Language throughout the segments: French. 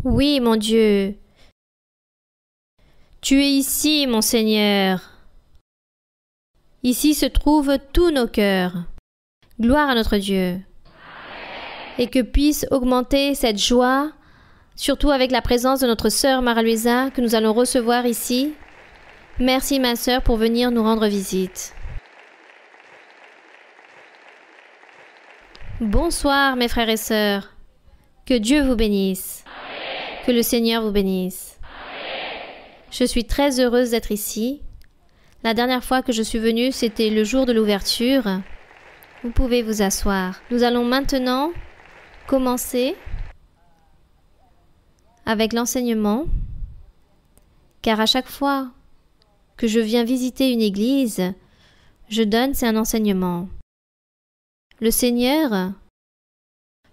Oui, mon Dieu. Tu es ici, mon Seigneur. Ici se trouvent tous nos cœurs. Gloire à notre Dieu. Et que puisse augmenter cette joie, surtout avec la présence de notre sœur Mara-Luisa que nous allons recevoir ici. Merci ma sœur pour venir nous rendre visite. Bonsoir mes frères et sœurs. Que Dieu vous bénisse. Que le Seigneur vous bénisse. Je suis très heureuse d'être ici. La dernière fois que je suis venue, c'était le jour de l'ouverture. Vous pouvez vous asseoir. Nous allons maintenant commencer avec l'enseignement, car à chaque fois que je viens visiter une église, c'est un enseignement. Le Seigneur,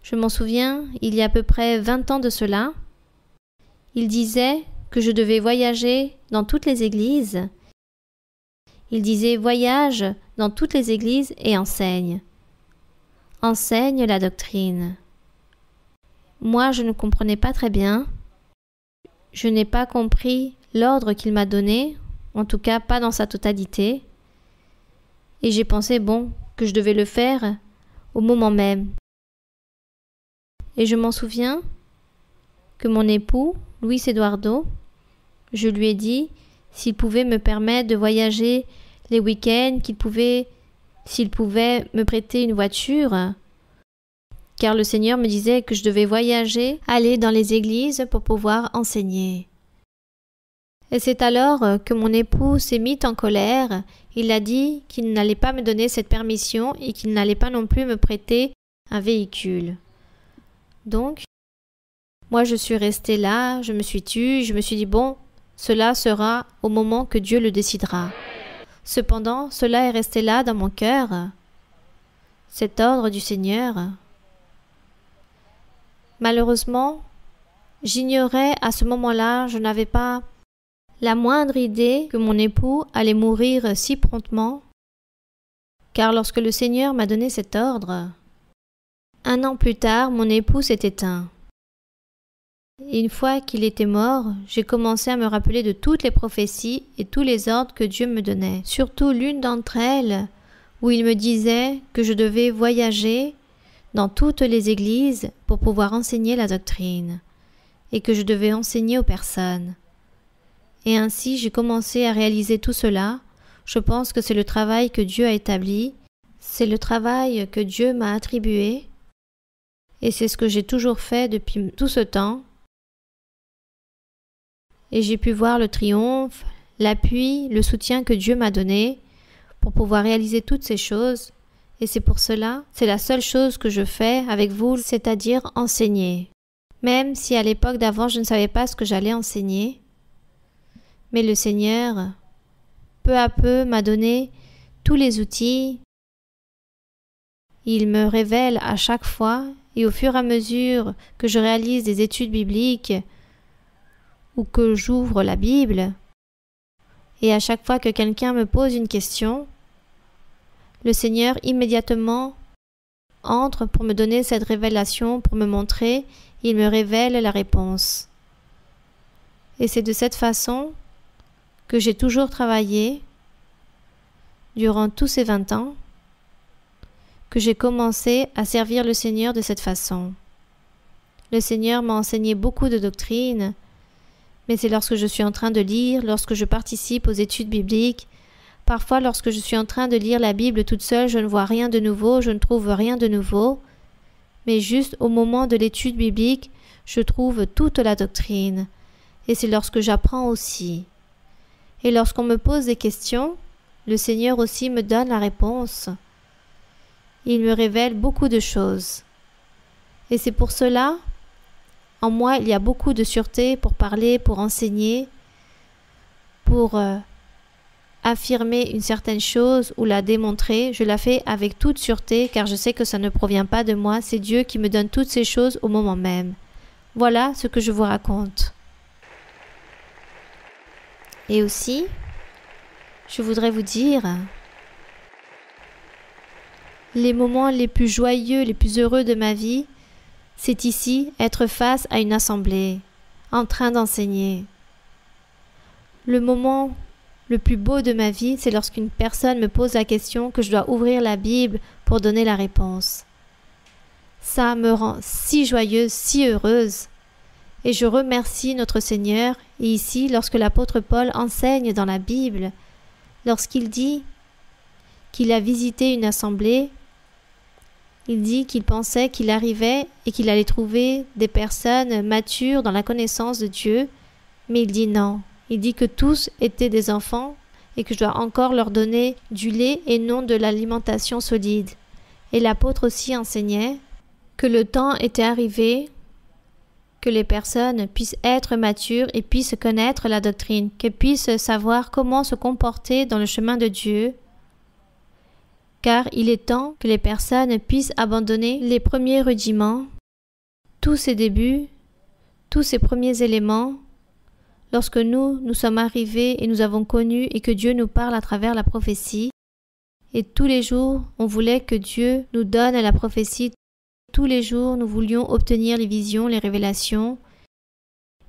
je m'en souviens, il y a à peu près 20 ans de cela, il disait que je devais voyager dans toutes les églises. Il disait « Voyage dans toutes les églises et enseigne. Enseigne la doctrine. » Moi, je ne comprenais pas très bien. Je n'ai pas compris l'ordre qu'il m'a donné, en tout cas pas dans sa totalité. Et j'ai pensé, que je devais le faire au moment même. Et je m'en souviens que mon époux, Luis Eduardo, je lui ai dit s'il pouvait me permettre de voyager les week-ends, s'il pouvait me prêter une voiture, car le Seigneur me disait que je devais voyager, aller dans les églises pour pouvoir enseigner. Et c'est alors que mon époux s'est mis en colère. Il a dit qu'il n'allait pas me donner cette permission et qu'il n'allait pas non plus me prêter un véhicule. Donc, moi je suis restée là, je me suis tue, je me suis dit cela sera au moment que Dieu le décidera. Cependant, cela est resté là dans mon cœur, cet ordre du Seigneur. Malheureusement, j'ignorais à ce moment-là, je n'avais pas la moindre idée que mon époux allait mourir si promptement, car lorsque le Seigneur m'a donné cet ordre, 1 an plus tard, mon époux s'est éteint. Et une fois qu'il était mort, j'ai commencé à me rappeler de toutes les prophéties et tous les ordres que Dieu me donnait. Surtout l'une d'entre elles, où il me disait que je devais voyager dans toutes les églises pour pouvoir enseigner la doctrine, et que je devais enseigner aux personnes. Et ainsi, j'ai commencé à réaliser tout cela. Je pense que c'est le travail que Dieu a établi, c'est le travail que Dieu m'a attribué, et c'est ce que j'ai toujours fait depuis tout ce temps. Et j'ai pu voir le triomphe, l'appui, le soutien que Dieu m'a donné pour pouvoir réaliser toutes ces choses. Et c'est pour cela, c'est la seule chose que je fais avec vous, c'est-à-dire enseigner. Même si à l'époque d'avant, je ne savais pas ce que j'allais enseigner. Mais le Seigneur, peu à peu, m'a donné tous les outils. Il me révèle à chaque fois, et au fur et à mesure que je réalise des études bibliques, ou que j'ouvre la Bible, et à chaque fois que quelqu'un me pose une question, le Seigneur immédiatement entre pour me donner cette révélation, pour me montrer, il me révèle la réponse. Et c'est de cette façon que j'ai toujours travaillé durant tous ces 20 ans, que j'ai commencé à servir le Seigneur de cette façon. Le Seigneur m'a enseigné beaucoup de doctrines, mais c'est lorsque je suis en train de lire, lorsque je participe aux études bibliques, parfois lorsque je suis en train de lire la Bible toute seule, je ne vois rien de nouveau, je ne trouve rien de nouveau, mais juste au moment de l'étude biblique, je trouve toute la doctrine, et c'est lorsque j'apprends aussi. Et lorsqu'on me pose des questions, le Seigneur aussi me donne la réponse. Il me révèle beaucoup de choses. Et c'est pour cela, en moi, il y a beaucoup de sûreté pour parler, pour enseigner, pour affirmer une certaine chose ou la démontrer. Je la fais avec toute sûreté car je sais que ça ne provient pas de moi, c'est Dieu qui me donne toutes ces choses au moment même. Voilà ce que je vous raconte. Et aussi, je voudrais vous dire, les moments les plus joyeux, les plus heureux de ma vie, c'est ici, être face à une assemblée. en train d'enseigner. Le moment le plus beau de ma vie, c'est lorsqu'une personne me pose la question que je dois ouvrir la Bible pour donner la réponse. Ça me rend si joyeuse, si heureuse. Et je remercie notre Seigneur. Et ici, lorsque l'apôtre Paul enseigne dans la Bible, lorsqu'il dit qu'il a visité une assemblée, il dit qu'il pensait qu'il arrivait et qu'il allait trouver des personnes matures dans la connaissance de Dieu, mais il dit non. Il dit que tous étaient des enfants et que je dois encore leur donner du lait et non de l'alimentation solide. Et l'apôtre aussi enseignait que le temps était arrivé que les personnes puissent être matures et puissent connaître la doctrine, qu'elles puissent savoir comment se comporter dans le chemin de Dieu, car il est temps que les personnes puissent abandonner les premiers rudiments, tous ces débuts, tous ces premiers éléments, lorsque nous sommes arrivés et nous avons connu et que Dieu nous parle à travers la prophétie, et tous les jours, on voulait que Dieu nous donne la prophétie. Tous les jours, nous voulions obtenir les visions, les révélations,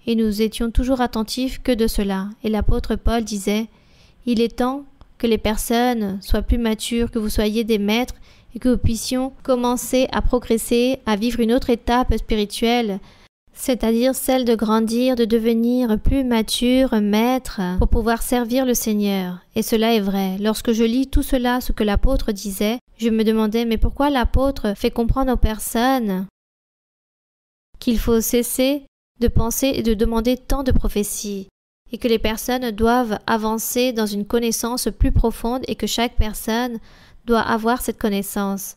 et nous étions toujours attentifs que de cela. Et l'apôtre Paul disait, « Il est temps que les personnes soient plus matures, que vous soyez des maîtres, et que nous puissions commencer à progresser, à vivre une autre étape spirituelle, c'est-à-dire celle de grandir, de devenir plus mature, maître, pour pouvoir servir le Seigneur. » Et cela est vrai. Lorsque je lis tout cela, ce que l'apôtre disait, je me demandais, mais pourquoi l'apôtre fait comprendre aux personnes qu'il faut cesser de penser et de demander tant de prophéties, et que les personnes doivent avancer dans une connaissance plus profonde et que chaque personne doit avoir cette connaissance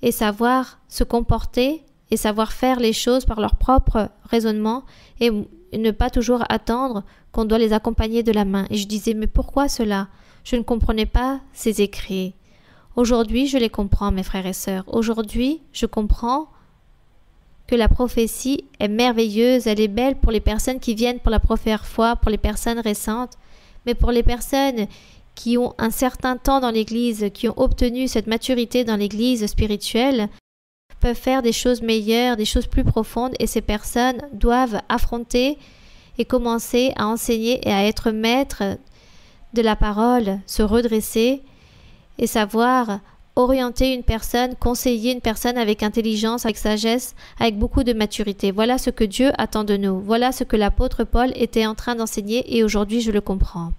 et savoir se comporter et savoir faire les choses par leur propre raisonnement et ne pas toujours attendre qu'on doit les accompagner de la main. Et je disais, mais pourquoi cela? Je ne comprenais pas ces écrits. Aujourd'hui, je les comprends, mes frères et sœurs. Aujourd'hui, je comprends que la prophétie est merveilleuse, elle est belle pour les personnes qui viennent pour la première fois, pour les personnes récentes, mais pour les personnes qui ont un certain temps dans l'Église, qui ont obtenu cette maturité dans l'Église spirituelle, peuvent faire des choses meilleures, des choses plus profondes, et ces personnes doivent affronter et commencer à enseigner et à être maîtres de la parole, se redresser et savoir orienter une personne, conseiller une personne avec intelligence, avec sagesse, avec beaucoup de maturité. Voilà ce que Dieu attend de nous. Voilà ce que l'apôtre Paul était en train d'enseigner et aujourd'hui je le comprends.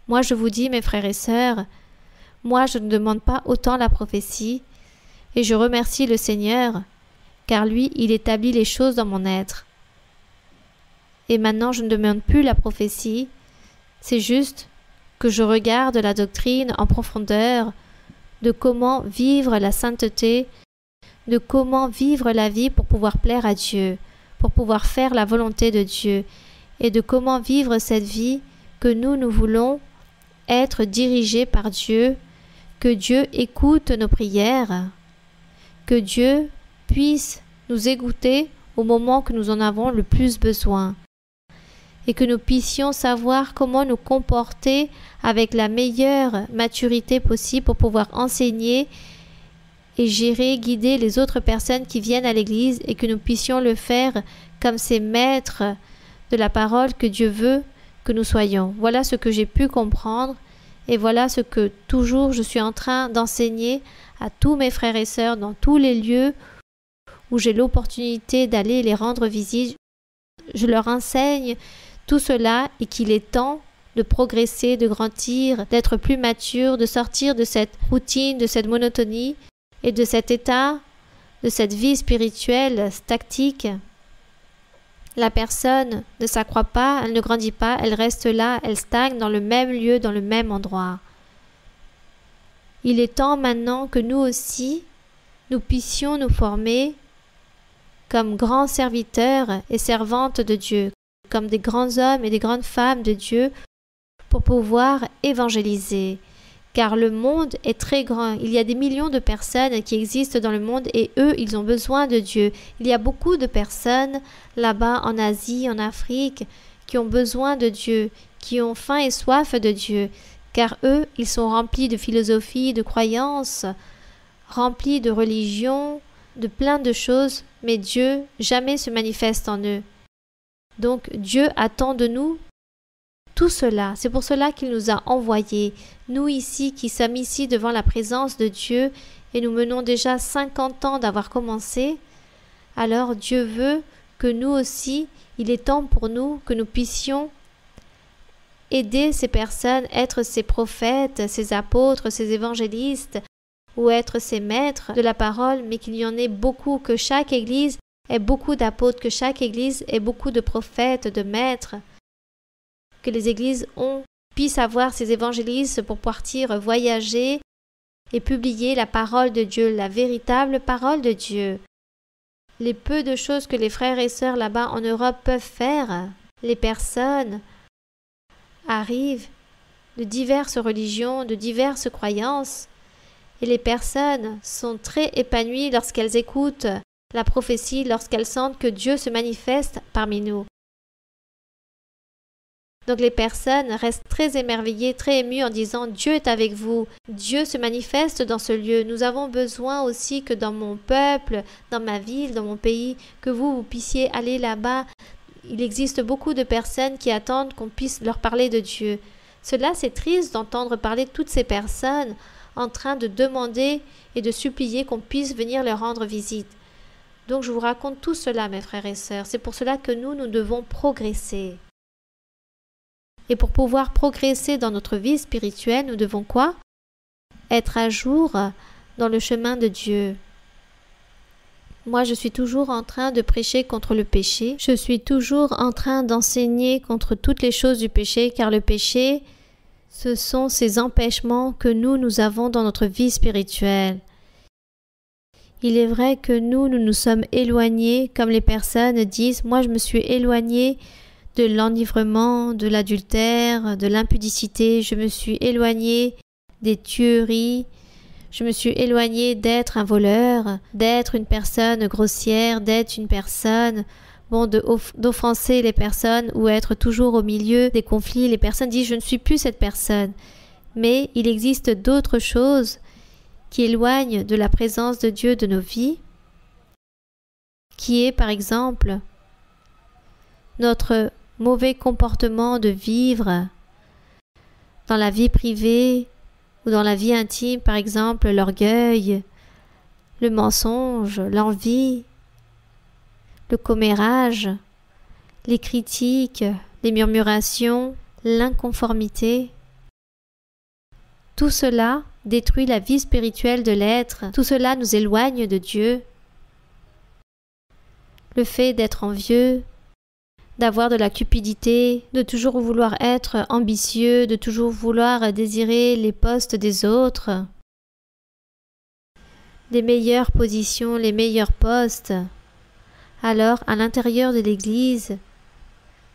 Moi je vous dis, mes frères et sœurs, moi je ne demande pas autant la prophétie et je remercie le Seigneur car lui il établit les choses dans mon être. Et maintenant je ne demande plus la prophétie, c'est juste que je regarde la doctrine en profondeur, de comment vivre la sainteté, de comment vivre la vie pour pouvoir plaire à Dieu, pour pouvoir faire la volonté de Dieu, et de comment vivre cette vie que nous voulons être dirigés par Dieu, que Dieu écoute nos prières, que Dieu puisse nous écouter au moment que nous en avons le plus besoin, et que nous puissions savoir comment nous comporter avec la meilleure maturité possible pour pouvoir enseigner et gérer, guider les autres personnes qui viennent à l'Église et que nous puissions le faire comme ces maîtres de la parole que Dieu veut que nous soyons. Voilà ce que j'ai pu comprendre et voilà ce que toujours je suis en train d'enseigner à tous mes frères et sœurs dans tous les lieux où j'ai l'opportunité d'aller les rendre visite. Je leur enseigne tout cela et qu'il est temps de progresser, de grandir, d'être plus mature, de sortir de cette routine, de cette monotonie et de cet état, de cette vie spirituelle statique. La personne ne s'accroît pas, elle ne grandit pas, elle reste là, elle stagne dans le même lieu, dans le même endroit. Il est temps maintenant que nous aussi, nous puissions nous former comme grands serviteurs et servantes de Dieu, comme des grands hommes et des grandes femmes de Dieu pour pouvoir évangéliser. Car le monde est très grand. Il y a des millions de personnes qui existent dans le monde et eux, ils ont besoin de Dieu. Il y a beaucoup de personnes là-bas en Asie, en Afrique, qui ont besoin de Dieu, qui ont faim et soif de Dieu. Car eux, ils sont remplis de philosophie, de croyances, remplis de religion, de plein de choses, mais Dieu jamais se manifeste en eux. Donc Dieu attend de nous tout cela. C'est pour cela qu'il nous a envoyés. Nous ici, qui sommes ici devant la présence de Dieu, et nous menons déjà 50 ans d'avoir commencé, alors Dieu veut que nous aussi, il est temps pour nous que nous puissions aider ces personnes, être ces prophètes, ces apôtres, ces évangélistes, ou être ces maîtres de la parole, mais qu'il y en ait beaucoup, que chaque église ait beaucoup d'apôtres, que chaque église ait beaucoup de prophètes, de maîtres, que les églises puissent avoir ces évangélistes pour partir voyager et publier la parole de Dieu, la véritable parole de Dieu. Les peu de choses que les frères et sœurs là-bas en Europe peuvent faire, les personnes arrivent de diverses religions, de diverses croyances, et les personnes sont très épanouies lorsqu'elles écoutent la prophétie, lorsqu'elles sentent que Dieu se manifeste parmi nous. Donc les personnes restent très émerveillées, très émues en disant « Dieu est avec vous, Dieu se manifeste dans ce lieu. Nous avons besoin aussi que dans mon peuple, dans ma ville, dans mon pays, que vous puissiez aller là-bas. Il existe beaucoup de personnes qui attendent qu'on puisse leur parler de Dieu. » Cela, c'est triste d'entendre parler de toutes ces personnes en train de demander et de supplier qu'on puisse venir leur rendre visite. Donc je vous raconte tout cela, mes frères et sœurs. C'est pour cela que nous devons progresser. Et pour pouvoir progresser dans notre vie spirituelle, nous devons quoi? Être à jour dans le chemin de Dieu. Moi, je suis toujours en train de prêcher contre le péché. Je suis toujours en train d'enseigner contre toutes les choses du péché, car le péché, ce sont ces empêchements que nous avons dans notre vie spirituelle. Il est vrai que nous sommes éloignés, comme les personnes disent, moi je me suis éloigné de l'enivrement, de l'adultère, de l'impudicité, je me suis éloigné des tueries, je me suis éloigné d'être un voleur, d'être une personne grossière, d'être une personne, d'offenser les personnes ou être toujours au milieu des conflits. Les personnes disent « je ne suis plus cette personne ». Mais il existe d'autres choses qui éloignent de la présence de Dieu de nos vies, qui est par exemple notre mauvais comportement de vivre dans la vie privée ou dans la vie intime, par exemple l'orgueil, le mensonge, l'envie, le commérage, les critiques, les murmurations, l'inconformité. Tout cela détruit la vie spirituelle de l'être, tout cela nous éloigne de Dieu. Le fait d'être envieux, d'avoir de la cupidité, de toujours vouloir être ambitieux, de toujours vouloir désirer les postes des autres, les meilleures positions, les meilleurs postes. Alors, à l'intérieur de l'Église,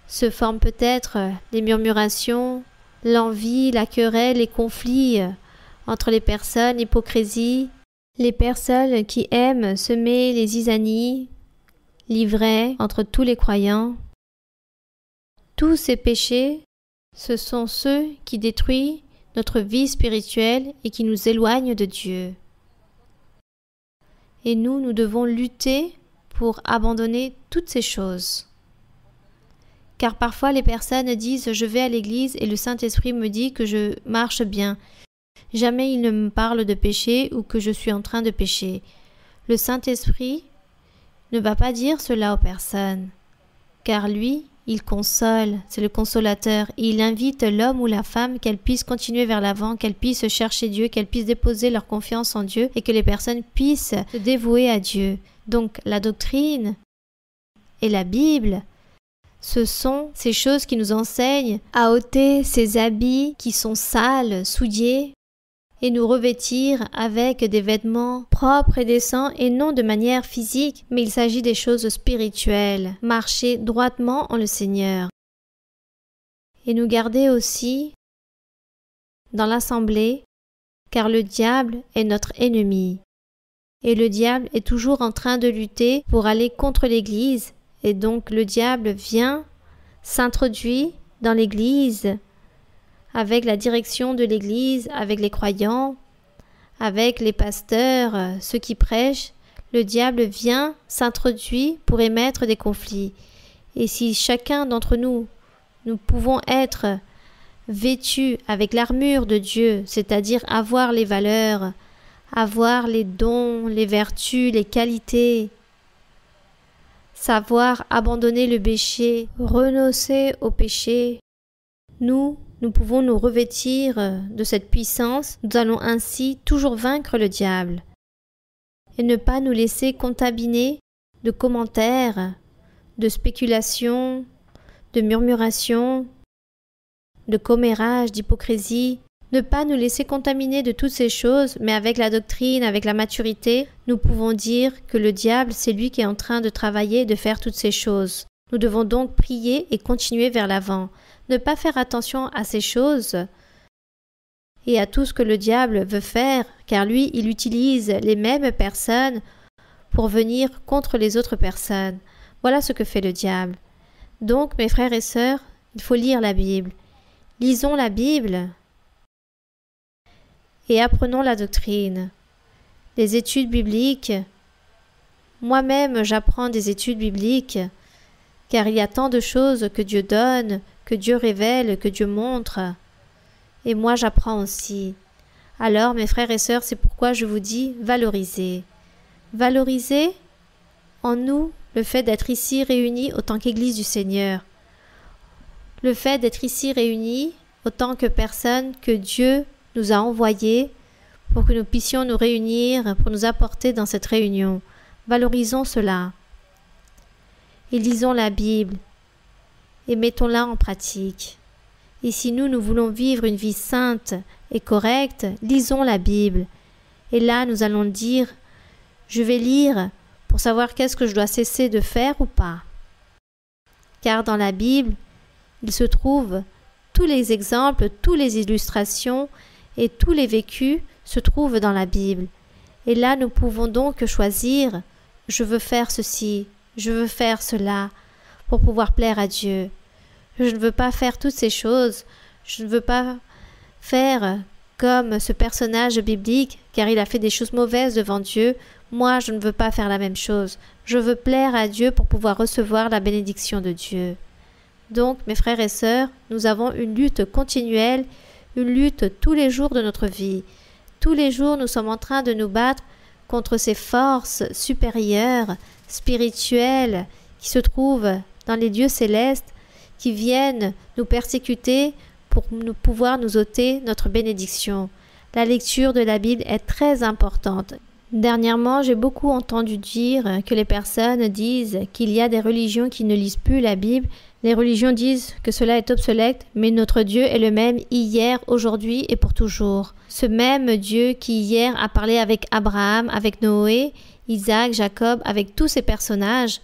se forment peut-être les murmurations, l'envie, la querelle, les conflits entre les personnes, l'hypocrisie, les personnes qui aiment semer les zizanies, l'ivraie entre tous les croyants. Tous ces péchés, ce sont ceux qui détruisent notre vie spirituelle et qui nous éloignent de Dieu. Et nous devons lutter pour abandonner toutes ces choses. Car parfois les personnes disent « je vais à l'église et le Saint-Esprit me dit que je marche bien ». Jamais il ne me parle de péché ou que je suis en train de pécher. Le Saint-Esprit ne va pas dire cela aux personnes, car lui, il console, c'est le consolateur, et il invite l'homme ou la femme qu'elle puisse continuer vers l'avant, qu'elle puisse chercher Dieu, qu'elle puisse déposer leur confiance en Dieu et que les personnes puissent se dévouer à Dieu. Donc la doctrine et la Bible, ce sont ces choses qui nous enseignent à ôter ces habits qui sont sales, souillés, et nous revêtir avec des vêtements propres et décents et non de manière physique, mais il s'agit des choses spirituelles, marcher droitement en le Seigneur. Et nous garder aussi dans l'assemblée, car le diable est notre ennemi. Et le diable est toujours en train de lutter pour aller contre l'Église, et donc le diable vient, s'introduit dans l'Église, avec la direction de l'Église, avec les croyants, avec les pasteurs, ceux qui prêchent, le diable vient, s'introduit pour émettre des conflits. Et si chacun d'entre nous, nous pouvons être vêtus avec l'armure de Dieu, c'est-à-dire avoir les valeurs, avoir les dons, les vertus, les qualités, savoir abandonner le péché, renoncer au péché, nous pouvons nous revêtir de cette puissance, nous allons ainsi toujours vaincre le diable et ne pas nous laisser contaminer de commentaires, de spéculations, de murmurations, de commérages, d'hypocrisie, ne pas nous laisser contaminer de toutes ces choses, mais avec la doctrine, avec la maturité, nous pouvons dire que le diable, c'est lui qui est en train de travailler, de faire toutes ces choses. Nous devons donc prier et continuer vers l'avant, ne pas faire attention à ces choses et à tout ce que le diable veut faire, car lui, il utilise les mêmes personnes pour venir contre les autres personnes. Voilà ce que fait le diable. Donc, mes frères et sœurs, il faut lire la Bible. Lisons la Bible et apprenons la doctrine. Les études bibliques. Moi-même, j'apprends des études bibliques, car il y a tant de choses que Dieu donne, que Dieu révèle, que Dieu montre. Et moi, j'apprends aussi. Alors, mes frères et sœurs, c'est pourquoi je vous dis valorisez. Valorisez en nous le fait d'être ici réunis autant qu'Église du Seigneur. Le fait d'être ici réunis autant que personnes que Dieu nous a envoyées pour que nous puissions nous réunir, pour nous apporter dans cette réunion. Valorisons cela. Et lisons la Bible et mettons-la en pratique. Et si nous voulons vivre une vie sainte et correcte, lisons la Bible. Et là, nous allons dire, je vais lire pour savoir qu'est-ce que je dois cesser de faire ou pas. Car dans la Bible, il se trouve tous les exemples, toutes les illustrations et tous les vécus se trouvent dans la Bible. Et là, nous pouvons donc choisir, je veux faire ceci, je veux faire cela, pour pouvoir plaire à Dieu. Je ne veux pas faire toutes ces choses, je ne veux pas faire comme ce personnage biblique, car il a fait des choses mauvaises devant Dieu. Moi, je ne veux pas faire la même chose. Je veux plaire à Dieu pour pouvoir recevoir la bénédiction de Dieu. Donc, mes frères et sœurs, nous avons une lutte continuelle, une lutte tous les jours de notre vie. Tous les jours, nous sommes en train de nous battre contre ces forces supérieures, spirituelles, qui se trouvent dans les lieux célestes, qui viennent nous persécuter pour pouvoir nous ôter notre bénédiction. La lecture de la Bible est très importante. Dernièrement, j'ai beaucoup entendu dire que les personnes disent qu'il y a des religions qui ne lisent plus la Bible. Les religions disent que cela est obsolète, mais notre Dieu est le même hier, aujourd'hui et pour toujours. Ce même Dieu qui hier a parlé avec Abraham, avec Noé, Isaac, Jacob, avec tous ces personnages,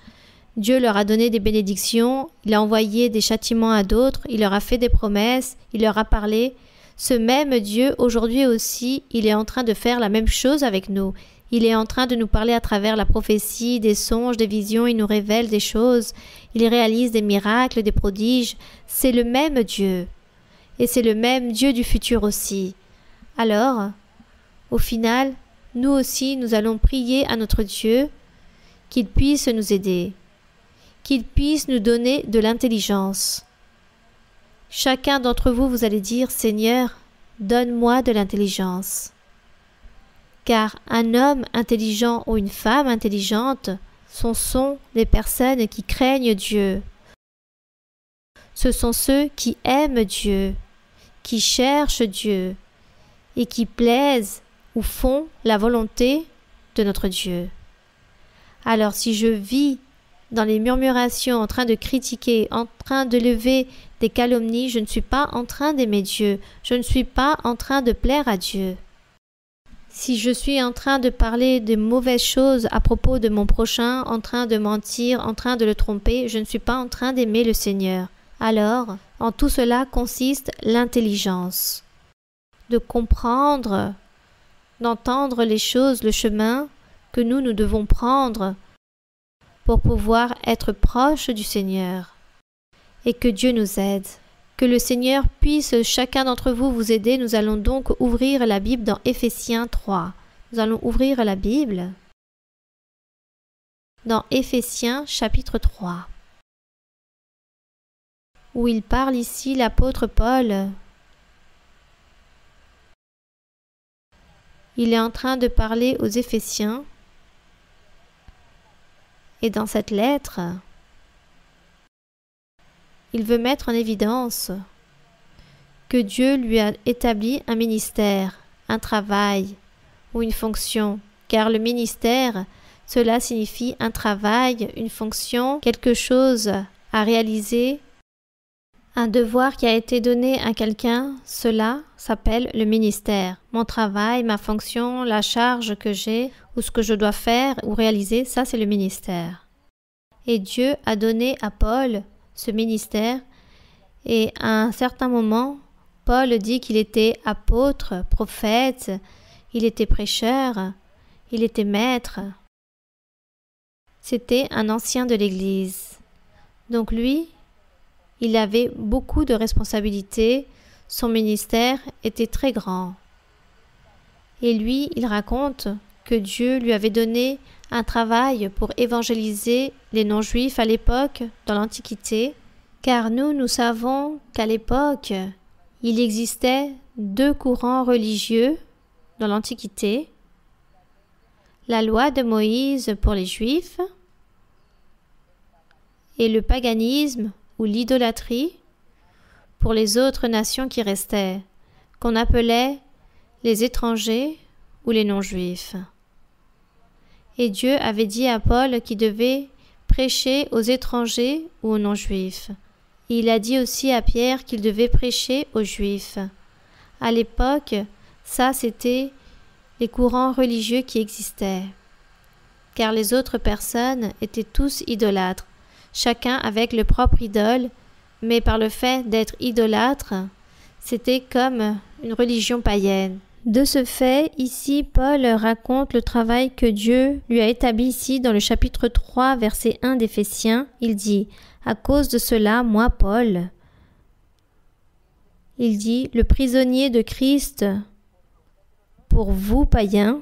Dieu leur a donné des bénédictions, il a envoyé des châtiments à d'autres, il leur a fait des promesses, il leur a parlé. Ce même Dieu, aujourd'hui aussi, il est en train de faire la même chose avec nous. Il est en train de nous parler à travers la prophétie, des songes, des visions, il nous révèle des choses, il réalise des miracles, des prodiges. C'est le même Dieu. Et c'est le même Dieu du futur aussi. Alors, au final, nous aussi, nous allons prier à notre Dieu qu'il puisse nous aider, qu'il puisse nous donner de l'intelligence. Chacun d'entre vous, vous allez dire, Seigneur, donne-moi de l'intelligence. Car un homme intelligent ou une femme intelligente, ce sont les personnes qui craignent Dieu. Ce sont ceux qui aiment Dieu, qui cherchent Dieu et qui plaisent ou font la volonté de notre Dieu. Alors si je vis dans les murmurations, en train de critiquer, en train de lever des calomnies, je ne suis pas en train d'aimer Dieu, je ne suis pas en train de plaire à Dieu. Si je suis en train de parler de mauvaises choses à propos de mon prochain, en train de mentir, en train de le tromper, je ne suis pas en train d'aimer le Seigneur. Alors, en tout cela consiste l'intelligence. De comprendre, d'entendre les choses, le chemin que nous devons prendre pour pouvoir être proches du Seigneur. Et que Dieu nous aide. Que le Seigneur puisse chacun d'entre vous aider. Nous allons donc ouvrir la Bible dans Éphésiens 3. Nous allons ouvrir la Bible dans Éphésiens chapitre 3. où il parle ici l'apôtre Paul. Il est en train de parler aux Éphésiens et dans cette lettre, il veut mettre en évidence que Dieu lui a établi un ministère, un travail ou une fonction, car le ministère, cela signifie un travail, une fonction, quelque chose à réaliser, un devoir qui a été donné à quelqu'un, cela s'appelle le ministère. Mon travail, ma fonction, la charge que j'ai, ou ce que je dois faire ou réaliser, ça c'est le ministère. Et Dieu a donné à Paul ce ministère, et à un certain moment, Paul dit qu'il était apôtre, prophète, il était prêcheur, il était maître. C'était un ancien de l'Église. Donc lui, il avait beaucoup de responsabilités, son ministère était très grand. Et lui, il raconte que Dieu lui avait donné un travail pour évangéliser les non-juifs à l'époque, dans l'Antiquité, car nous savons qu'à l'époque, il existait 2 courants religieux dans l'Antiquité, la loi de Moïse pour les Juifs et le paganisme ou l'idolâtrie pour les autres nations qui restaient, qu'on appelait les étrangers ou les non-juifs. Et Dieu avait dit à Paul qu'il devait prêcher aux étrangers ou aux non-juifs. Il a dit aussi à Pierre qu'il devait prêcher aux juifs. À l'époque, ça c'était les courants religieux qui existaient, car les autres personnes étaient tous idolâtres, chacun avec le propre idole, mais par le fait d'être idolâtre, c'était comme une religion païenne. De ce fait, ici, Paul raconte le travail que Dieu lui a établi ici dans le chapitre 3, verset 1 d'Éphésiens. Il dit « À cause de cela, moi, Paul, il dit, le prisonnier de Christ, pour vous, païens,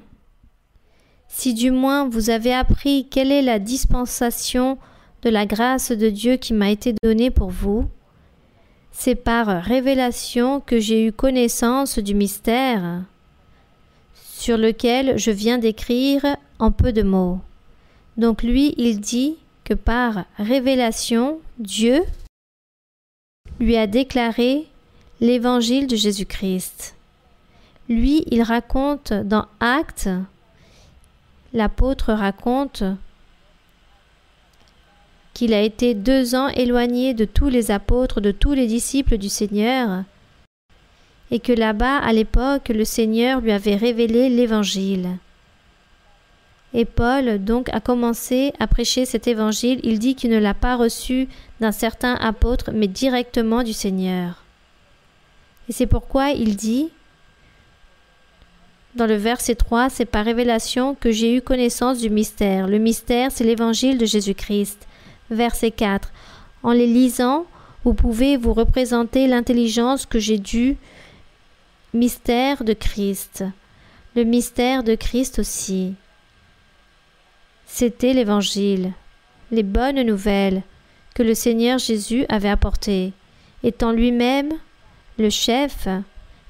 si du moins vous avez appris quelle est la dispensation de la grâce de Dieu qui m'a été donnée pour vous, c'est par révélation que j'ai eu connaissance du mystère sur lequel je viens d'écrire en peu de mots. » Donc lui, il dit que par révélation, Dieu lui a déclaré l'évangile de Jésus-Christ. Lui, il raconte dans Actes, l'apôtre raconte qu'il a été 2 ans éloigné de tous les apôtres, de tous les disciples du Seigneur, et que là-bas, à l'époque, le Seigneur lui avait révélé l'Évangile. Et Paul, donc, a commencé à prêcher cet Évangile. Il dit qu'il ne l'a pas reçu d'un certain apôtre, mais directement du Seigneur. Et c'est pourquoi il dit, dans le verset 3, c'est par révélation que j'ai eu connaissance du mystère. Le mystère, c'est l'Évangile de Jésus-Christ. Verset 4. En les lisant, vous pouvez vous représenter l'intelligence que j'ai due. Mystère de Christ. Le mystère de Christ aussi. C'était l'Évangile, les bonnes nouvelles que le Seigneur Jésus avait apportées, étant lui-même le chef,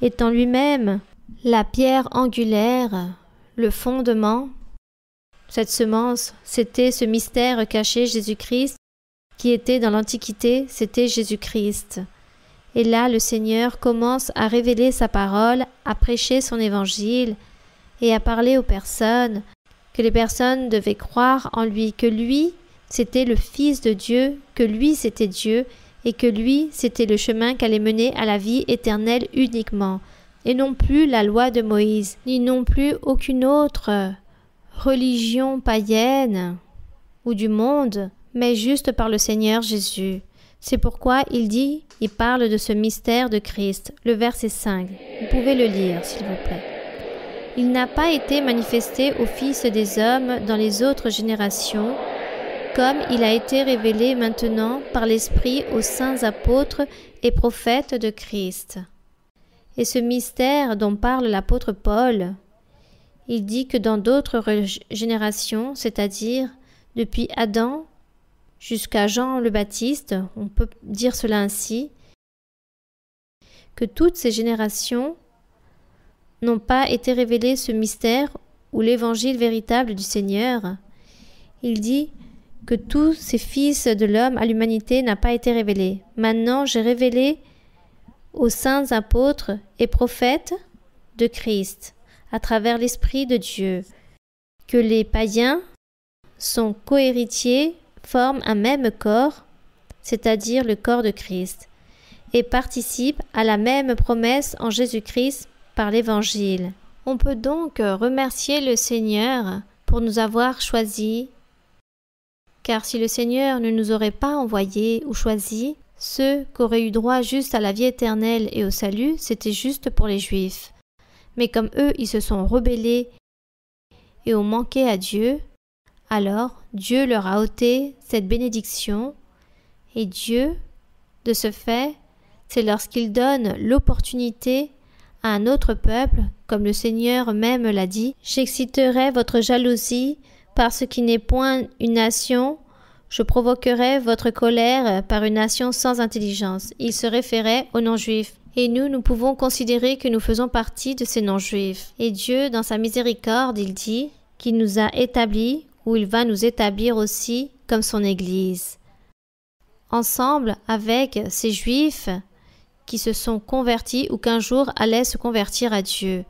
étant lui-même la pierre angulaire, le fondement. Cette semence, c'était ce mystère caché Jésus-Christ qui était dans l'Antiquité, c'était Jésus-Christ. Et là, le Seigneur commence à révéler sa parole, à prêcher son évangile et à parler aux personnes, que les personnes devaient croire en lui, que lui, c'était le Fils de Dieu, que lui, c'était Dieu, et que lui, c'était le chemin qu'allait mener à la vie éternelle uniquement, et non plus la loi de Moïse, ni non plus aucune autre religion païenne ou du monde, mais juste par le Seigneur Jésus. C'est pourquoi il parle de ce mystère de Christ, le verset 5. Vous pouvez le lire, s'il vous plaît. Il n'a pas été manifesté aux fils des hommes dans les autres générations, comme il a été révélé maintenant par l'Esprit aux saints apôtres et prophètes de Christ. Et ce mystère dont parle l'apôtre Paul, il dit que dans d'autres générations, c'est-à-dire depuis Adam jusqu'à Jean le Baptiste, on peut dire cela ainsi, que toutes ces générations n'ont pas été révélé ce mystère ou l'évangile véritable du Seigneur. Il dit que tous ces fils de l'homme à l'humanité n'a pas été révélé. Maintenant, j'ai révélé aux saints apôtres et prophètes de Christ, à travers l'Esprit de Dieu, que les païens sont cohéritiers, forment un même corps, c'est-à-dire le corps de Christ, et participent à la même promesse en Jésus-Christ par l'Évangile. On peut donc remercier le Seigneur pour nous avoir choisis, car si le Seigneur ne nous aurait pas envoyés ou choisis, ceux qui auraient eu droit juste à la vie éternelle et au salut, c'était juste pour les Juifs. Mais comme eux, ils se sont rebellés et ont manqué à Dieu, alors Dieu leur a ôté cette bénédiction, et Dieu, de ce fait, c'est lorsqu'il donne l'opportunité à un autre peuple, comme le Seigneur même l'a dit, « J'exciterai votre jalousie par ce qui n'est point une nation, je provoquerai votre colère par une nation sans intelligence. » Il se référait aux non-juifs. Et nous pouvons considérer que nous faisons partie de ces non-juifs. Et Dieu, dans sa miséricorde, il dit qu'il nous a établis, ou il va nous établir aussi comme son Église. Ensemble avec ces Juifs qui se sont convertis ou qu'un jour allaient se convertir à Dieu.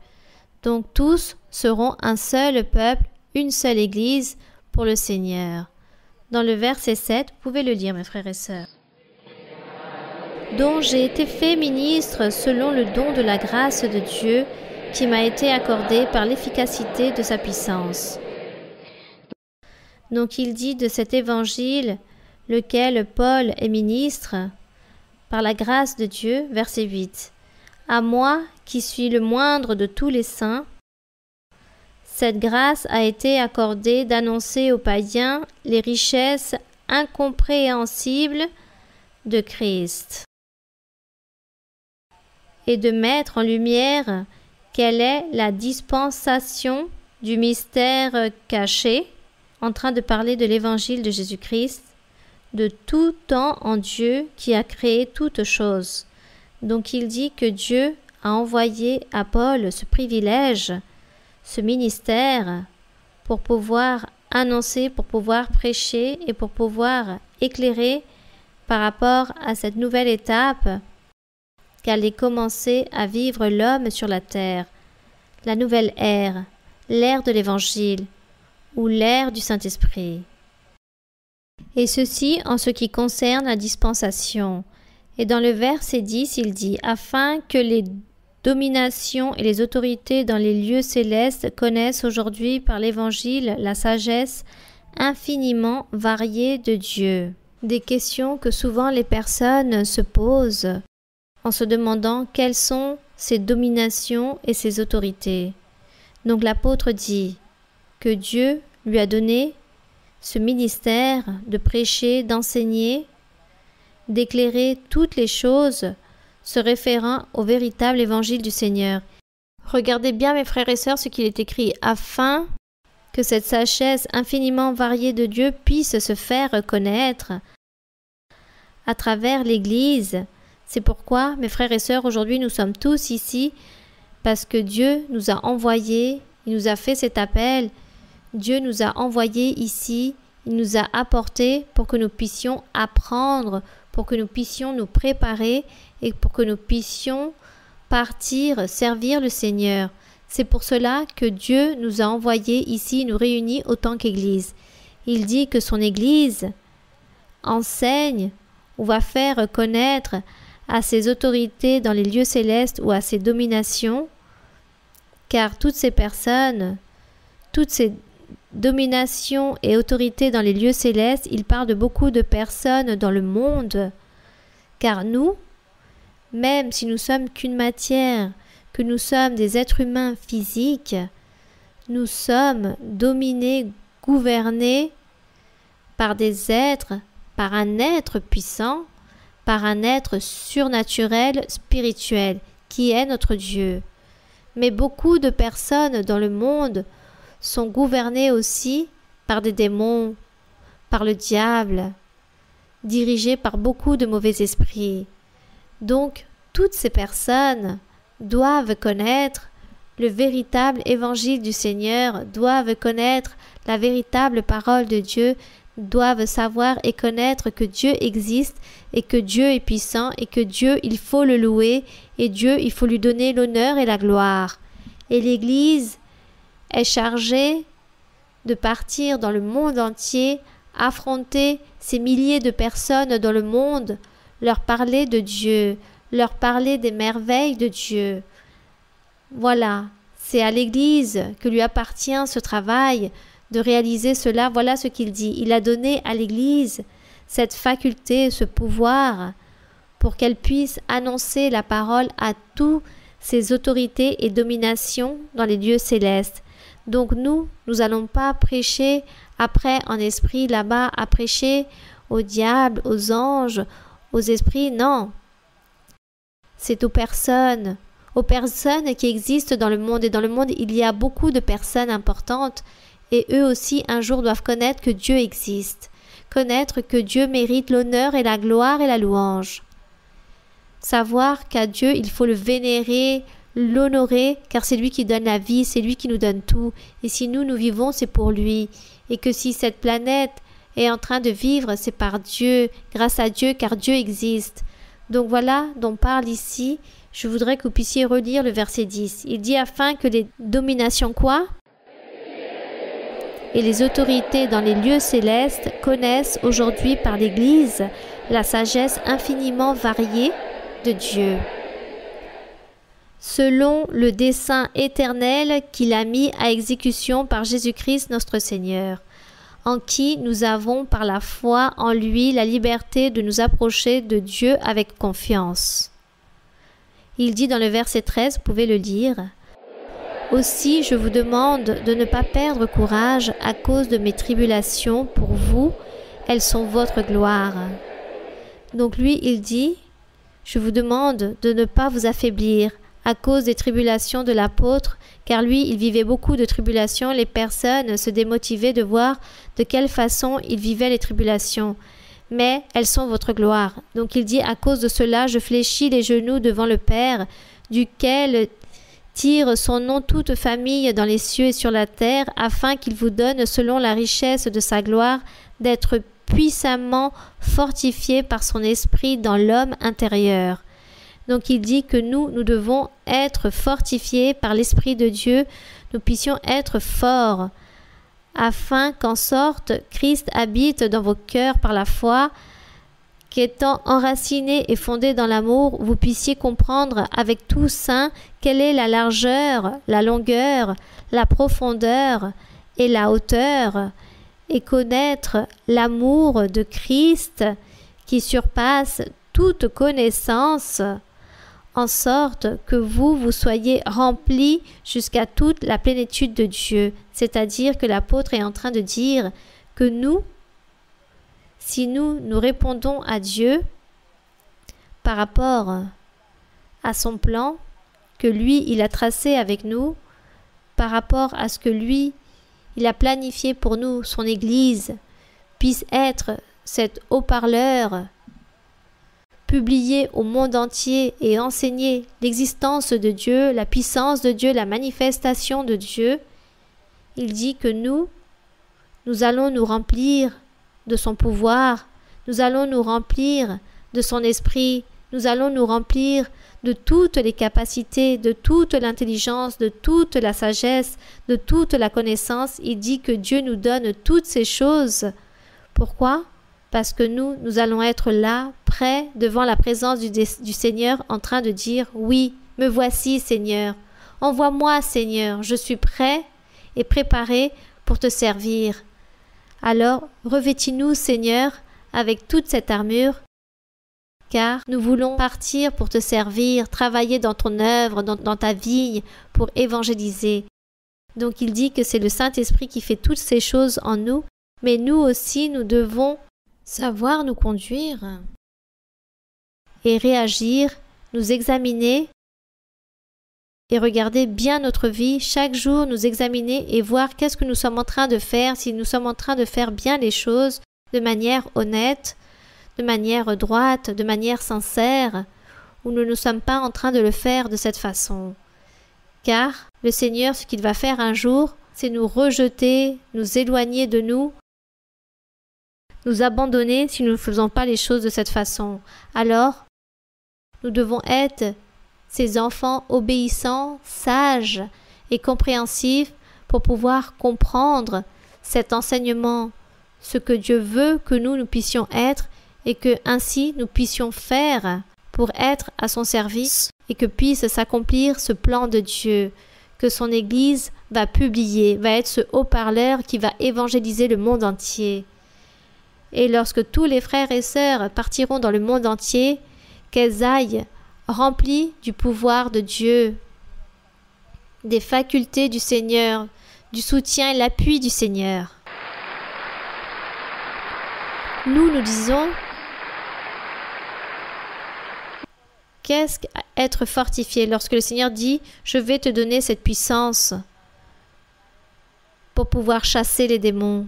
Donc tous seront un seul peuple, une seule Église pour le Seigneur. Dans le verset 7, vous pouvez le lire, mes frères et sœurs. Dont j'ai été fait ministre selon le don de la grâce de Dieu qui m'a été accordé par l'efficacité de sa puissance. Donc il dit de cet évangile, lequel Paul est ministre, par la grâce de Dieu, verset 8. À moi, qui suis le moindre de tous les saints, cette grâce a été accordée d'annoncer aux païens les richesses incompréhensibles de Christ et de mettre en lumière quelle est la dispensation du mystère caché, en train de parler de l'évangile de Jésus-Christ, de tout temps en Dieu qui a créé toutes choses. Donc il dit que Dieu a envoyé à Paul ce privilège, ce ministère, pour pouvoir annoncer, pour pouvoir prêcher et pour pouvoir éclairer par rapport à cette nouvelle étape qu'allait commencer à vivre l'homme sur la terre, la nouvelle ère, l'ère de l'Évangile ou l'ère du Saint-Esprit. Et ceci en ce qui concerne la dispensation. Et dans le verset 10, il dit « Afin que les dominations et les autorités dans les lieux célestes connaissent aujourd'hui par l'Évangile la sagesse infiniment variée de Dieu. » Des questions que souvent les personnes se posent en se demandant quelles sont ces dominations et ces autorités. Donc l'apôtre dit que Dieu lui a donné ce ministère de prêcher, d'enseigner, d'éclairer toutes les choses se référant au véritable évangile du Seigneur. Regardez bien, mes frères et sœurs, ce qu'il est écrit, afin que cette sagesse infiniment variée de Dieu puisse se faire reconnaître à travers l'Église. C'est pourquoi, mes frères et sœurs, aujourd'hui nous sommes tous ici parce que Dieu nous a envoyés, il nous a fait cet appel, Dieu nous a envoyés ici, il nous a apportés pour que nous puissions apprendre, pour que nous puissions nous préparer et pour que nous puissions partir, servir le Seigneur. C'est pour cela que Dieu nous a envoyés ici, nous réunit autant qu'Église. Il dit que son Église enseigne ou va faire connaître à ses autorités dans les lieux célestes ou à ses dominations, car toutes ces personnes, toutes ces dominations et autorités dans les lieux célestes, il parle de beaucoup de personnes dans le monde, car nous, même si nous sommes qu'une matière, que nous sommes des êtres humains physiques, nous sommes dominés, gouvernés par des êtres, par un être puissant, par un être surnaturel, spirituel, qui est notre Dieu. Mais beaucoup de personnes dans le monde sont gouvernées aussi par des démons, par le diable, dirigés par beaucoup de mauvais esprits. Donc, toutes ces personnes doivent connaître le véritable évangile du Seigneur, doivent connaître la véritable parole de Dieu, doivent savoir et connaître que Dieu existe et que Dieu est puissant et que Dieu, il faut le louer et Dieu, il faut lui donner l'honneur et la gloire. Et l'Église est chargée de partir dans le monde entier, affronter ces milliers de personnes dans le monde, leur parler de Dieu, leur parler des merveilles de Dieu. Voilà, c'est à l'Église que lui appartient ce travail de réaliser cela. Voilà ce qu'il dit. Il a donné à l'Église cette faculté, ce pouvoir, pour qu'elle puisse annoncer la parole à toutes ces autorités et dominations dans les lieux célestes. Donc nous n'allons pas prêcher après en esprit là-bas, à prêcher au diable, aux anges, aux esprits, non. C'est aux personnes qui existent dans le monde. Et dans le monde, il y a beaucoup de personnes importantes et eux aussi un jour doivent connaître que Dieu existe, connaître que Dieu mérite l'honneur et la gloire et la louange. Savoir qu'à Dieu, il faut le vénérer, l'honorer, car c'est lui qui donne la vie, c'est lui qui nous donne tout. Et si nous vivons, c'est pour lui. Et que si cette planète est en train de vivre, c'est par Dieu, grâce à Dieu, car Dieu existe. Donc voilà dont parle ici. Je voudrais que vous puissiez relire le verset 10. Il dit afin que les dominations quoi ? Et les autorités dans les lieux célestes connaissent aujourd'hui par l'Église la sagesse infiniment variée de Dieu, selon le dessein éternel qu'il a mis à exécution par Jésus-Christ notre Seigneur, en qui nous avons par la foi en lui la liberté de nous approcher de Dieu avec confiance. Il dit dans le verset 13, vous pouvez le lire, « Aussi je vous demande de ne pas perdre courage à cause de mes tribulations pour vous, elles sont votre gloire. » Donc lui, il dit, « Je vous demande de ne pas vous affaiblir à cause des tribulations de l'apôtre, car lui, il vivait beaucoup de tribulations, les personnes se démotivaient de voir de quelle façon il vivait les tribulations. Mais elles sont votre gloire. » Donc il dit, à cause de cela, je fléchis les genoux devant le Père, duquel tire son nom toute famille dans les cieux et sur la terre, afin qu'il vous donne, selon la richesse de sa gloire, d'être puissamment fortifié par son esprit dans l'homme intérieur. Donc il dit que nous devons être fortifiés par l'Esprit de Dieu, nous puissions être forts, afin qu'en sorte Christ habite dans vos cœurs par la foi, qu'étant enracinés et fondés dans l'amour, vous puissiez comprendre avec tout saint quelle est la largeur, la longueur, la profondeur et la hauteur, et connaître l'amour de Christ qui surpasse toute connaissance, en sorte que vous soyez remplis jusqu'à toute la plénitude de Dieu. C'est-à-dire que l'apôtre est en train de dire que nous, si nous répondons à Dieu par rapport à son plan que lui, il a tracé avec nous, par rapport à ce que lui, il a planifié pour nous, son Église, puisse être cet haut-parleur publié au monde entier et enseigner l'existence de Dieu, la puissance de Dieu, la manifestation de Dieu, il dit que nous allons nous remplir de son pouvoir, nous allons nous remplir de son esprit, nous allons nous remplir de toutes les capacités, de toute l'intelligence, de toute la sagesse, de toute la connaissance. Il dit que Dieu nous donne toutes ces choses. Pourquoi ? Parce que nous allons être là, prêts, devant la présence du Seigneur, en train de dire « Oui, me voici, Seigneur. Envoie-moi, Seigneur. Je suis prêt et préparé pour te servir. » Alors, revêtis-nous, Seigneur, avec toute cette armure, car nous voulons partir pour te servir, travailler dans ton œuvre, dans ta vigne, pour évangéliser. Donc il dit que c'est le Saint-Esprit qui fait toutes ces choses en nous, mais nous aussi, nous devons savoir nous conduire et réagir, nous examiner et regarder bien notre vie, chaque jour nous examiner et voir qu'est-ce que nous sommes en train de faire, si nous sommes en train de faire bien les choses de manière honnête, de manière droite, de manière sincère, ou nous ne sommes pas en train de le faire de cette façon. Car le Seigneur, ce qu'il va faire un jour, c'est nous rejeter, nous éloigner de nous, nous abandonner si nous ne faisons pas les choses de cette façon. Alors, nous devons être ces enfants obéissants, sages et compréhensifs pour pouvoir comprendre cet enseignement, ce que Dieu veut que nous puissions être et que ainsi nous puissions faire pour être à son service et que puisse s'accomplir ce plan de Dieu, que son Église va publier, va être ce haut-parleur qui va évangéliser le monde entier. Et lorsque tous les frères et sœurs partiront dans le monde entier, qu'elles aillent remplies du pouvoir de Dieu, des facultés du Seigneur, du soutien et l'appui du Seigneur. Nous disons, qu'est-ce qu'être fortifié lorsque le Seigneur dit « Je vais te donner cette puissance pour pouvoir chasser les démons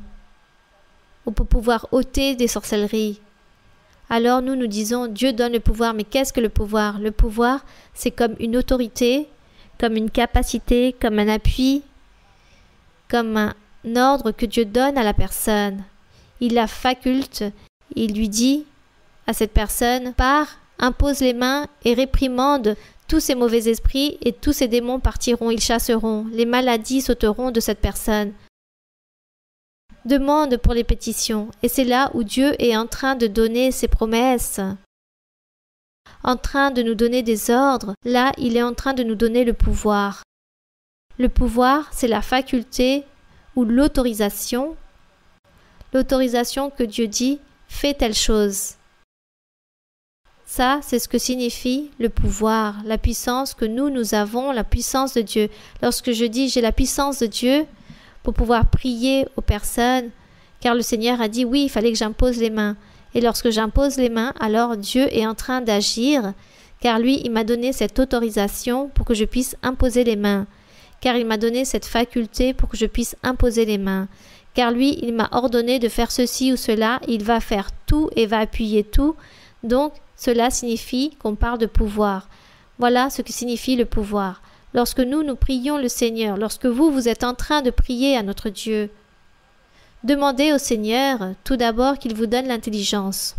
ou pour pouvoir ôter des sorcelleries ». Alors nous disons « Dieu donne le pouvoir ». Mais qu'est-ce que le pouvoir? Le pouvoir, c'est comme une autorité, comme une capacité, comme un appui, comme un ordre que Dieu donne à la personne. Il la faculte, il lui dit à cette personne « Pars, impose les mains et réprimande tous ces mauvais esprits et tous ces démons partiront, ils chasseront, les maladies sauteront de cette personne. » Demande pour les pétitions, et c'est là où Dieu est en train de donner ses promesses, en train de nous donner des ordres. Là, il est en train de nous donner le pouvoir. Le pouvoir, c'est la faculté ou l'autorisation que Dieu dit « fais telle chose ». Ça, c'est ce que signifie le pouvoir, la puissance que nous avons, la puissance de Dieu. Lorsque je dis j'ai la puissance de Dieu pour pouvoir prier aux personnes, car le Seigneur a dit oui, il fallait que j'impose les mains. Et lorsque j'impose les mains, alors Dieu est en train d'agir, car lui, il m'a donné cette autorisation pour que je puisse imposer les mains, car il m'a donné cette faculté pour que je puisse imposer les mains, car lui, il m'a ordonné de faire ceci ou cela, il va faire tout et va appuyer tout. Donc, cela signifie qu'on parle de pouvoir. Voilà ce que signifie le pouvoir. Lorsque nous prions le Seigneur, lorsque vous êtes en train de prier à notre Dieu, demandez au Seigneur tout d'abord qu'il vous donne l'intelligence.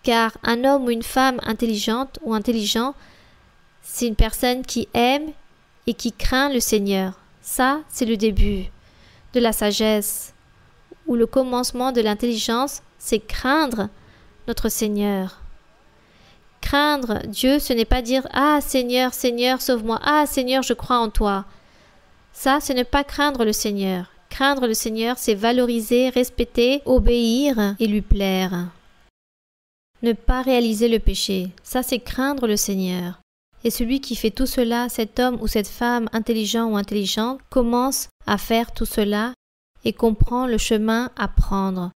Car un homme ou une femme intelligente ou intelligent, c'est une personne qui aime et qui craint le Seigneur. Ça, c'est le début de la sagesse, ou le commencement de l'intelligence, c'est craindre notre Seigneur. Craindre Dieu, ce n'est pas dire « Ah Seigneur, Seigneur, sauve-moi. Ah Seigneur, je crois en toi. » Ça, ce n'est pas craindre le Seigneur. Craindre le Seigneur, c'est valoriser, respecter, obéir et lui plaire. Ne pas réaliser le péché, ça c'est craindre le Seigneur. Et celui qui fait tout cela, cet homme ou cette femme intelligent ou intelligente, commence à faire tout cela et comprend le chemin à prendre.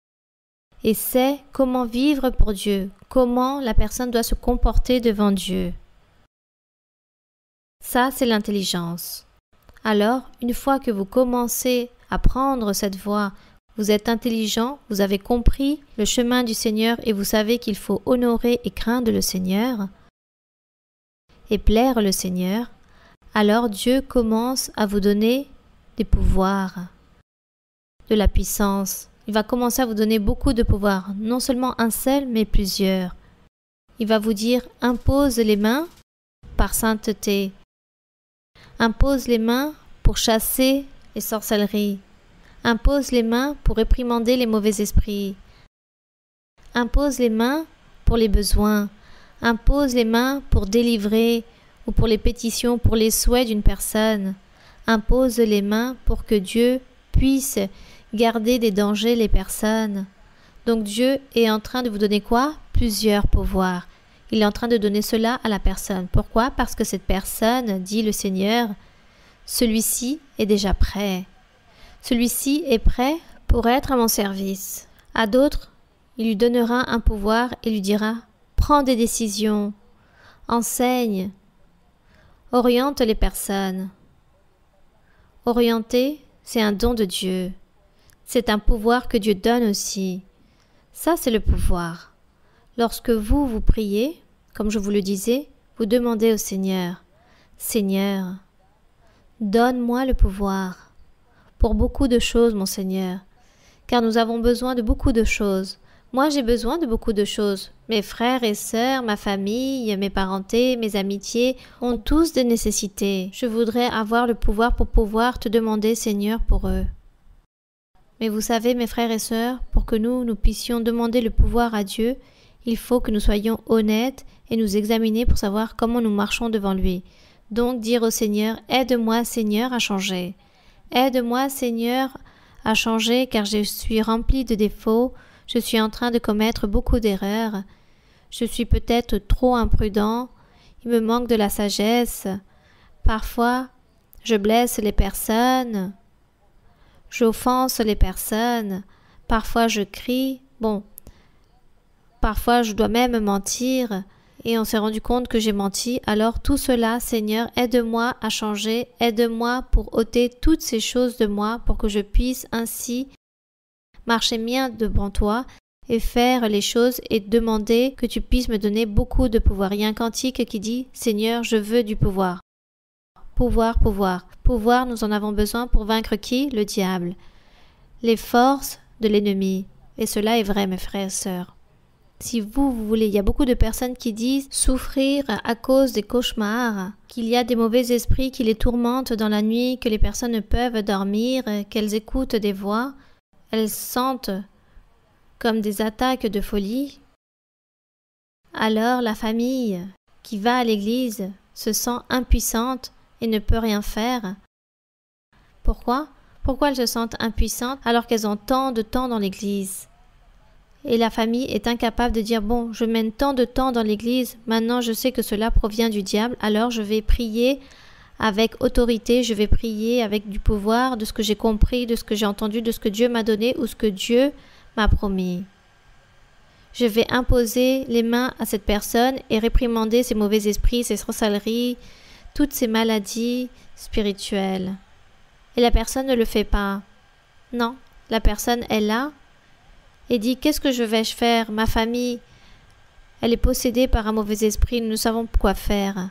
Et sait comment vivre pour Dieu, comment la personne doit se comporter devant Dieu. Ça, c'est l'intelligence. Alors, une fois que vous commencez à prendre cette voie, vous êtes intelligent, vous avez compris le chemin du Seigneur et vous savez qu'il faut honorer et craindre le Seigneur et plaire le Seigneur, alors Dieu commence à vous donner des pouvoirs, de la puissance. Il va commencer à vous donner beaucoup de pouvoir, non seulement un seul, mais plusieurs. Il va vous dire « impose les mains par sainteté ». Impose les mains pour chasser les sorcelleries. Impose les mains pour réprimander les mauvais esprits. Impose les mains pour les besoins. Impose les mains pour délivrer ou pour les pétitions, pour les souhaits d'une personne. Impose les mains pour que Dieu puisse garder des dangers les personnes. Donc Dieu est en train de vous donner quoi? Plusieurs pouvoirs. Il est en train de donner cela à la personne. Pourquoi? Parce que cette personne, dit le Seigneur, celui-ci est déjà prêt. Celui-ci est prêt pour être à mon service. À d'autres, il lui donnera un pouvoir et lui dira « Prends des décisions, enseigne, oriente les personnes. » Orienter, c'est un don de Dieu. C'est un pouvoir que Dieu donne aussi. Ça, c'est le pouvoir. Lorsque vous priez, comme je vous le disais, vous demandez au Seigneur, « Seigneur, donne-moi le pouvoir pour beaucoup de choses, mon Seigneur, car nous avons besoin de beaucoup de choses. Moi, j'ai besoin de beaucoup de choses. Mes frères et sœurs, ma famille, mes parentés, mes amitiés ont tous des nécessités. Je voudrais avoir le pouvoir pour pouvoir te demander, Seigneur, pour eux. » Mais vous savez, mes frères et sœurs, pour que nous puissions demander le pouvoir à Dieu, il faut que nous soyons honnêtes et nous examiner pour savoir comment nous marchons devant lui. Donc dire au Seigneur, « Aide-moi, Seigneur, à changer. Aide-moi, Seigneur, à changer car je suis rempli de défauts. Je suis en train de commettre beaucoup d'erreurs. Je suis peut-être trop imprudent. Il me manque de la sagesse. Parfois, je blesse les personnes. J'offense les personnes. Parfois, je crie. Bon, parfois, je dois même mentir. Et on s'est rendu compte que j'ai menti. Alors, tout cela, Seigneur, aide-moi à changer. Aide-moi pour ôter toutes ces choses de moi pour que je puisse ainsi marcher bien devant toi et faire les choses et demander que tu puisses me donner beaucoup de pouvoir. Il y a un cantique qui dit « Seigneur, je veux du pouvoir ». Pouvoir, pouvoir. Pouvoir, nous en avons besoin pour vaincre qui? Le diable. Les forces de l'ennemi. Et cela est vrai, mes frères et sœurs. Si vous voulez, il y a beaucoup de personnes qui disent souffrir à cause des cauchemars, qu'il y a des mauvais esprits qui les tourmentent dans la nuit, que les personnes ne peuvent dormir, qu'elles écoutent des voix. Elles sentent comme des attaques de folie. Alors la famille qui va à l'église se sent impuissante et ne peut rien faire. Pourquoi? Pourquoi elles se sentent impuissantes alors qu'elles ont tant de temps dans l'église? Et la famille est incapable de dire « Bon, je mène tant de temps dans l'église, maintenant je sais que cela provient du diable, alors je vais prier avec autorité, je vais prier avec du pouvoir, de ce que j'ai compris, de ce que j'ai entendu, de ce que Dieu m'a donné ou ce que Dieu m'a promis. Je vais imposer les mains à cette personne et réprimander ces mauvais esprits, ces sorcelleries, toutes ces maladies spirituelles. » Et la personne ne le fait pas. Non, la personne est là et dit « Qu'est-ce que je vais faire? Ma famille, elle est possédée par un mauvais esprit, nous ne savons quoi faire. »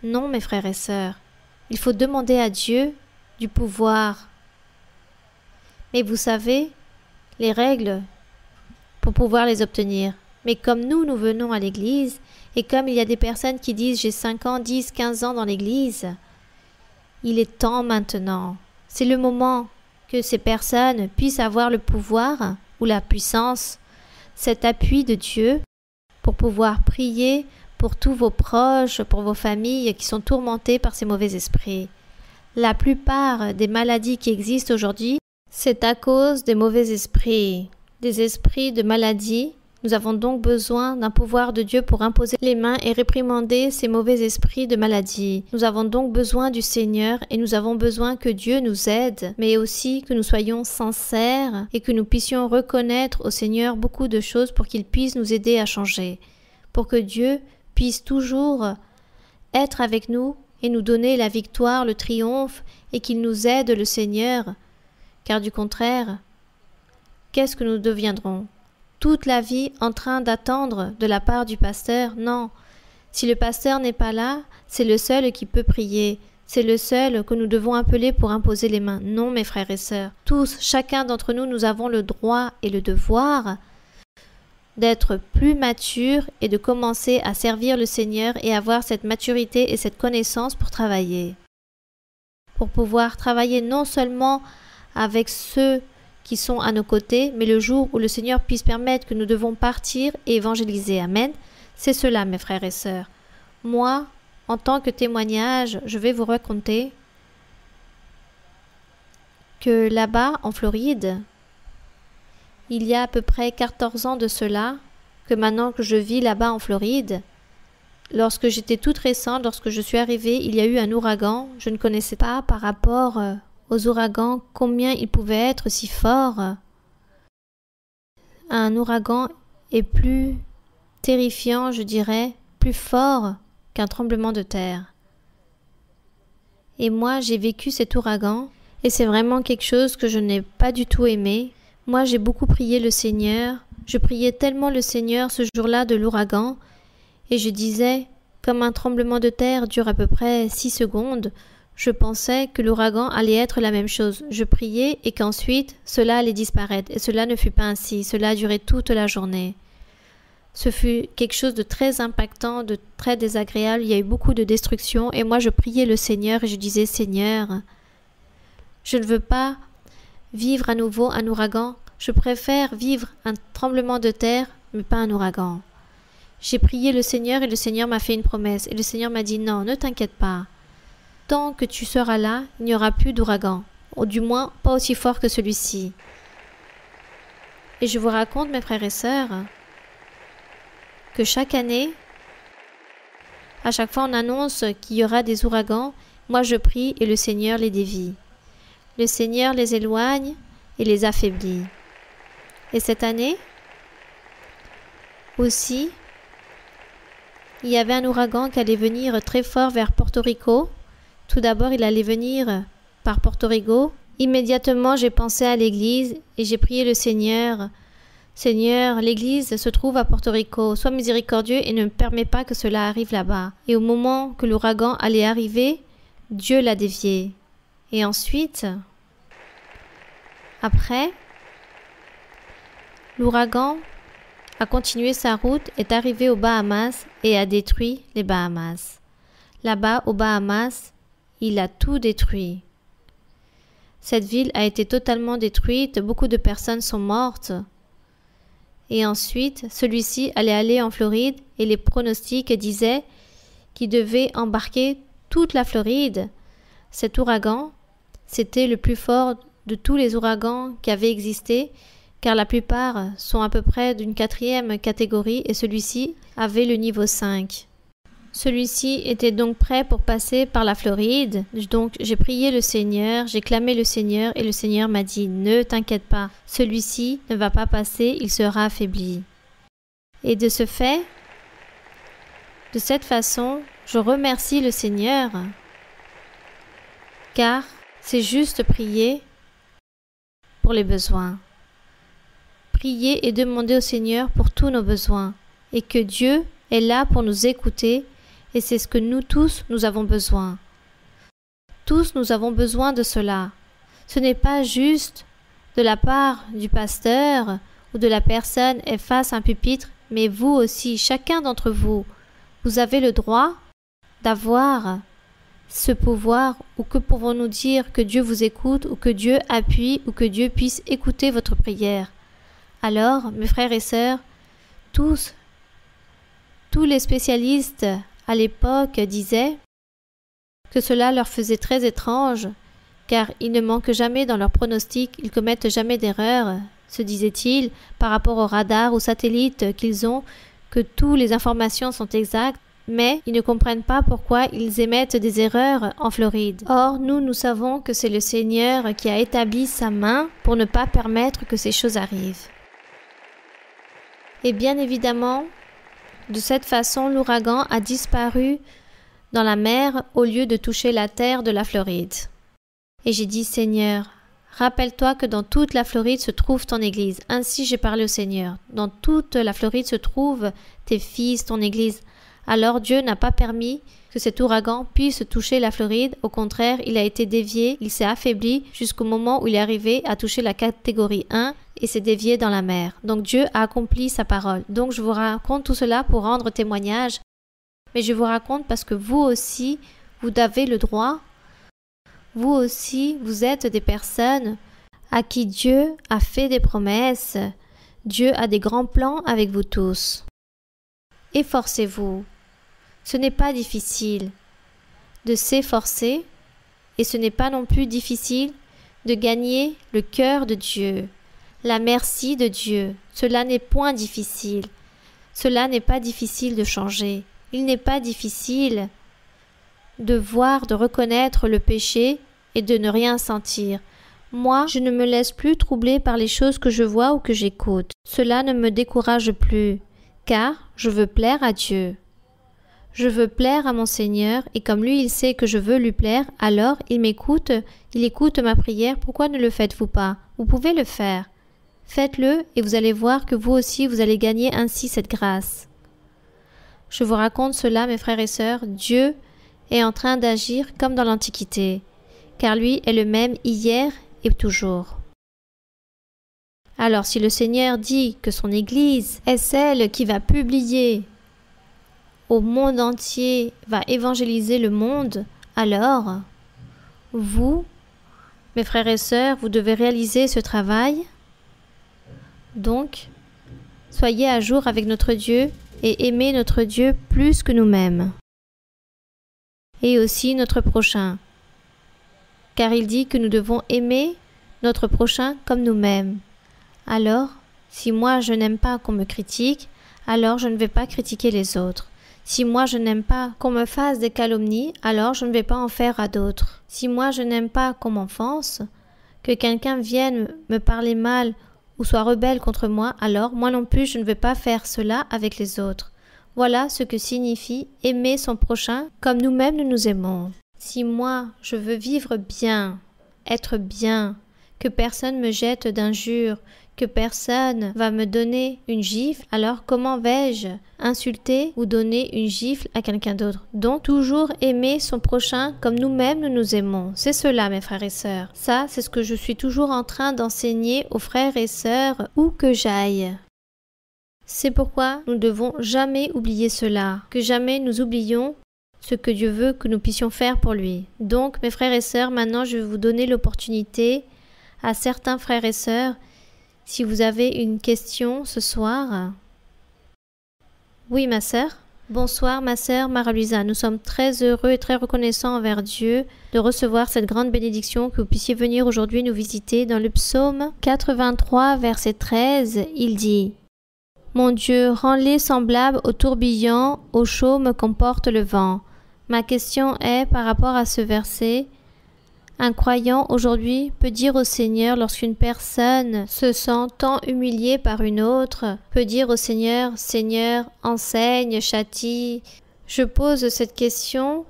Non, mes frères et sœurs, il faut demander à Dieu du pouvoir. Mais vous savez, les règles pour pouvoir les obtenir. Mais comme nous venons à l'église, et comme il y a des personnes qui disent « J'ai 5 ans, 10, 15 ans dans l'église », il est temps maintenant. C'est le moment que ces personnes puissent avoir le pouvoir ou la puissance, cet appui de Dieu pour pouvoir prier pour tous vos proches, pour vos familles qui sont tourmentées par ces mauvais esprits. La plupart des maladies qui existent aujourd'hui, c'est à cause des mauvais esprits, des esprits de maladie. Nous avons donc besoin d'un pouvoir de Dieu pour imposer les mains et réprimander ces mauvais esprits de maladie. Nous avons donc besoin du Seigneur et nous avons besoin que Dieu nous aide, mais aussi que nous soyons sincères et que nous puissions reconnaître au Seigneur beaucoup de choses pour qu'il puisse nous aider à changer, pour que Dieu puisse toujours être avec nous et nous donner la victoire, le triomphe et qu'il nous aide le Seigneur, car du contraire, qu'est-ce que nous deviendrons? Toute la vie en train d'attendre de la part du pasteur? Non. Si le pasteur n'est pas là, c'est le seul qui peut prier. C'est le seul que nous devons appeler pour imposer les mains. Non, mes frères et sœurs. Tous, chacun d'entre nous, nous avons le droit et le devoir d'être plus matures et de commencer à servir le Seigneur et avoir cette maturité et cette connaissance pour travailler. Pour pouvoir travailler non seulement avec ceux qui sont à nos côtés, mais le jour où le Seigneur puisse permettre que nous devons partir et évangéliser. Amen. C'est cela, mes frères et sœurs. Moi, en tant que témoignage, je vais vous raconter que là-bas, en Floride, il y a à peu près 14 ans de cela, que maintenant que je vis là-bas en Floride, lorsque j'étais toute récente, lorsque je suis arrivée, il y a eu un ouragan. Je ne connaissais pas par rapport aux ouragans, combien ils pouvaient être si forts. Un ouragan est plus terrifiant, je dirais, plus fort qu'un tremblement de terre. Et moi, j'ai vécu cet ouragan, et c'est vraiment quelque chose que je n'ai pas du tout aimé. Moi, j'ai beaucoup prié le Seigneur. Je priais tellement le Seigneur ce jour-là de l'ouragan, et je disais, comme un tremblement de terre dure à peu près 6 secondes, je pensais que l'ouragan allait être la même chose. Je priais et qu'ensuite cela allait disparaître, et cela ne fut pas ainsi. Cela a duré toute la journée. Ce fut quelque chose de très impactant, de très désagréable. Il y a eu beaucoup de destruction, et moi je priais le Seigneur et je disais, Seigneur, je ne veux pas vivre à nouveau un ouragan. Je préfère vivre un tremblement de terre, mais pas un ouragan. J'ai prié le Seigneur et le Seigneur m'a fait une promesse. Et le Seigneur m'a dit, non, ne t'inquiète pas. Tant que tu seras là, il n'y aura plus d'ouragan. Ou du moins, pas aussi fort que celui-ci. Et je vous raconte, mes frères et sœurs, que chaque année, à chaque fois on annonce qu'il y aura des ouragans, moi je prie et le Seigneur les dévie. Le Seigneur les éloigne et les affaiblit. Et cette année aussi, il y avait un ouragan qui allait venir très fort vers Porto Rico. Tout d'abord, il allait venir par Porto Rico. Immédiatement, j'ai pensé à l'église et j'ai prié le Seigneur. Seigneur, l'église se trouve à Porto Rico. Sois miséricordieux et ne me permets pas que cela arrive là-bas. Et au moment que l'ouragan allait arriver, Dieu l'a dévié. Et ensuite, après, l'ouragan a continué sa route, est arrivé aux Bahamas et a détruit les Bahamas. Là-bas, aux Bahamas, il a tout détruit. Cette ville a été totalement détruite, beaucoup de personnes sont mortes. Et ensuite, celui-ci allait aller en Floride et les pronostics disaient qu'il devait embarquer toute la Floride. Cet ouragan, c'était le plus fort de tous les ouragans qui avaient existé, car la plupart sont à peu près d'une 4e catégorie et celui-ci avait le niveau 5. Celui-ci était donc prêt pour passer par la Floride. Donc j'ai prié le Seigneur, j'ai clamé le Seigneur et le Seigneur m'a dit « Ne t'inquiète pas, celui-ci ne va pas passer, il sera affaibli. » Et de ce fait, de cette façon, je remercie le Seigneur, car c'est juste prier pour les besoins. Prier et demander au Seigneur pour tous nos besoins, et que Dieu est là pour nous écouter. Et c'est ce que nous tous, nous avons besoin. Tous, nous avons besoin de cela. Ce n'est pas juste de la part du pasteur ou de la personne face à un pupitre, mais vous aussi, chacun d'entre vous, vous avez le droit d'avoir ce pouvoir, ou que pouvons-nous dire que Dieu vous écoute, ou que Dieu appuie, ou que Dieu puisse écouter votre prière. Alors, mes frères et sœurs, tous les spécialistes à l'époque disaient que cela leur faisait très étrange, car ils ne manquent jamais dans leurs pronostics, ils commettent jamais d'erreur, se disait-il, par rapport au radar ou satellite qu'ils ont, que toutes les informations sont exactes, mais ils ne comprennent pas pourquoi ils émettent des erreurs en Floride. Or, nous savons que c'est le Seigneur qui a établi sa main pour ne pas permettre que ces choses arrivent. Et bien évidemment, de cette façon, l'ouragan a disparu dans la mer au lieu de toucher la terre de la Floride. Et j'ai dit, Seigneur, rappelle-toi que dans toute la Floride se trouve ton Église. Ainsi j'ai parlé au Seigneur. Dans toute la Floride se trouvent tes fils, ton Église. Alors Dieu n'a pas permis que cet ouragan puisse toucher la Floride. Au contraire, il a été dévié, il s'est affaibli jusqu'au moment où il est arrivé à toucher la catégorie 1 et s'est dévié dans la mer. Donc Dieu a accompli sa parole. Donc je vous raconte tout cela pour rendre témoignage. Mais je vous raconte parce que vous aussi, vous avez le droit. Vous aussi, vous êtes des personnes à qui Dieu a fait des promesses. Dieu a des grands plans avec vous tous. Efforcez-vous. Ce n'est pas difficile de s'efforcer et ce n'est pas non plus difficile de gagner le cœur de Dieu, la merci de Dieu. Cela n'est point difficile. Cela n'est pas difficile de changer. Il n'est pas difficile de voir, de reconnaître le péché et de ne rien sentir. Moi, je ne me laisse plus troubler par les choses que je vois ou que j'écoute. Cela ne me décourage plus, car je veux plaire à Dieu. Je veux plaire à mon Seigneur, et comme lui il sait que je veux lui plaire, alors il m'écoute, il écoute ma prière. Pourquoi ne le faites-vous pas? Vous pouvez le faire. Faites-le et vous allez voir que vous aussi vous allez gagner ainsi cette grâce. Je vous raconte cela, mes frères et sœurs, Dieu est en train d'agir comme dans l'Antiquité, car lui est le même hier et toujours. Alors si le Seigneur dit que son Église est celle qui va publier au monde entier, va évangéliser le monde, alors vous, mes frères et sœurs, vous devez réaliser ce travail. Donc, soyez à jour avec notre Dieu et aimez notre Dieu plus que nous-mêmes. Et aussi notre prochain. Car il dit que nous devons aimer notre prochain comme nous-mêmes. Alors, si moi je n'aime pas qu'on me critique, alors je ne vais pas critiquer les autres. Si moi je n'aime pas qu'on me fasse des calomnies, alors je ne vais pas en faire à d'autres. Si moi je n'aime pas qu'on m'enfonce, que quelqu'un vienne me parler mal ou soit rebelle contre moi, alors moi non plus je ne vais pas faire cela avec les autres. Voilà ce que signifie aimer son prochain comme nous-mêmes nous nous aimons. Si moi je veux vivre bien, être bien, que personne me jette d'injures, que personne va me donner une gifle, alors comment vais-je insulter ou donner une gifle à quelqu'un d'autre? Donc toujours aimer son prochain comme nous-mêmes nous nous aimons. C'est cela, mes frères et sœurs. Ça, c'est ce que je suis toujours en train d'enseigner aux frères et sœurs où que j'aille. C'est pourquoi nous ne devons jamais oublier cela, que jamais nous oublions ce que Dieu veut que nous puissions faire pour lui. Donc, mes frères et sœurs, maintenant je vais vous donner l'opportunité à certains frères et sœurs. Si vous avez une question ce soir. Oui, ma sœur. Bonsoir, ma sœur Mara-Luisa. Nous sommes très heureux et très reconnaissants envers Dieu de recevoir cette grande bénédiction que vous puissiez venir aujourd'hui nous visiter. Dans le psaume 83, verset 13, il dit « Mon Dieu, rends-les semblables au tourbillon, au chaume qu'emporte le vent. » Ma question est par rapport à ce verset. Un croyant aujourd'hui peut dire au Seigneur, lorsqu'une personne se sent tant humiliée par une autre, peut dire au Seigneur, « Seigneur, enseigne, châtie. » Je pose cette question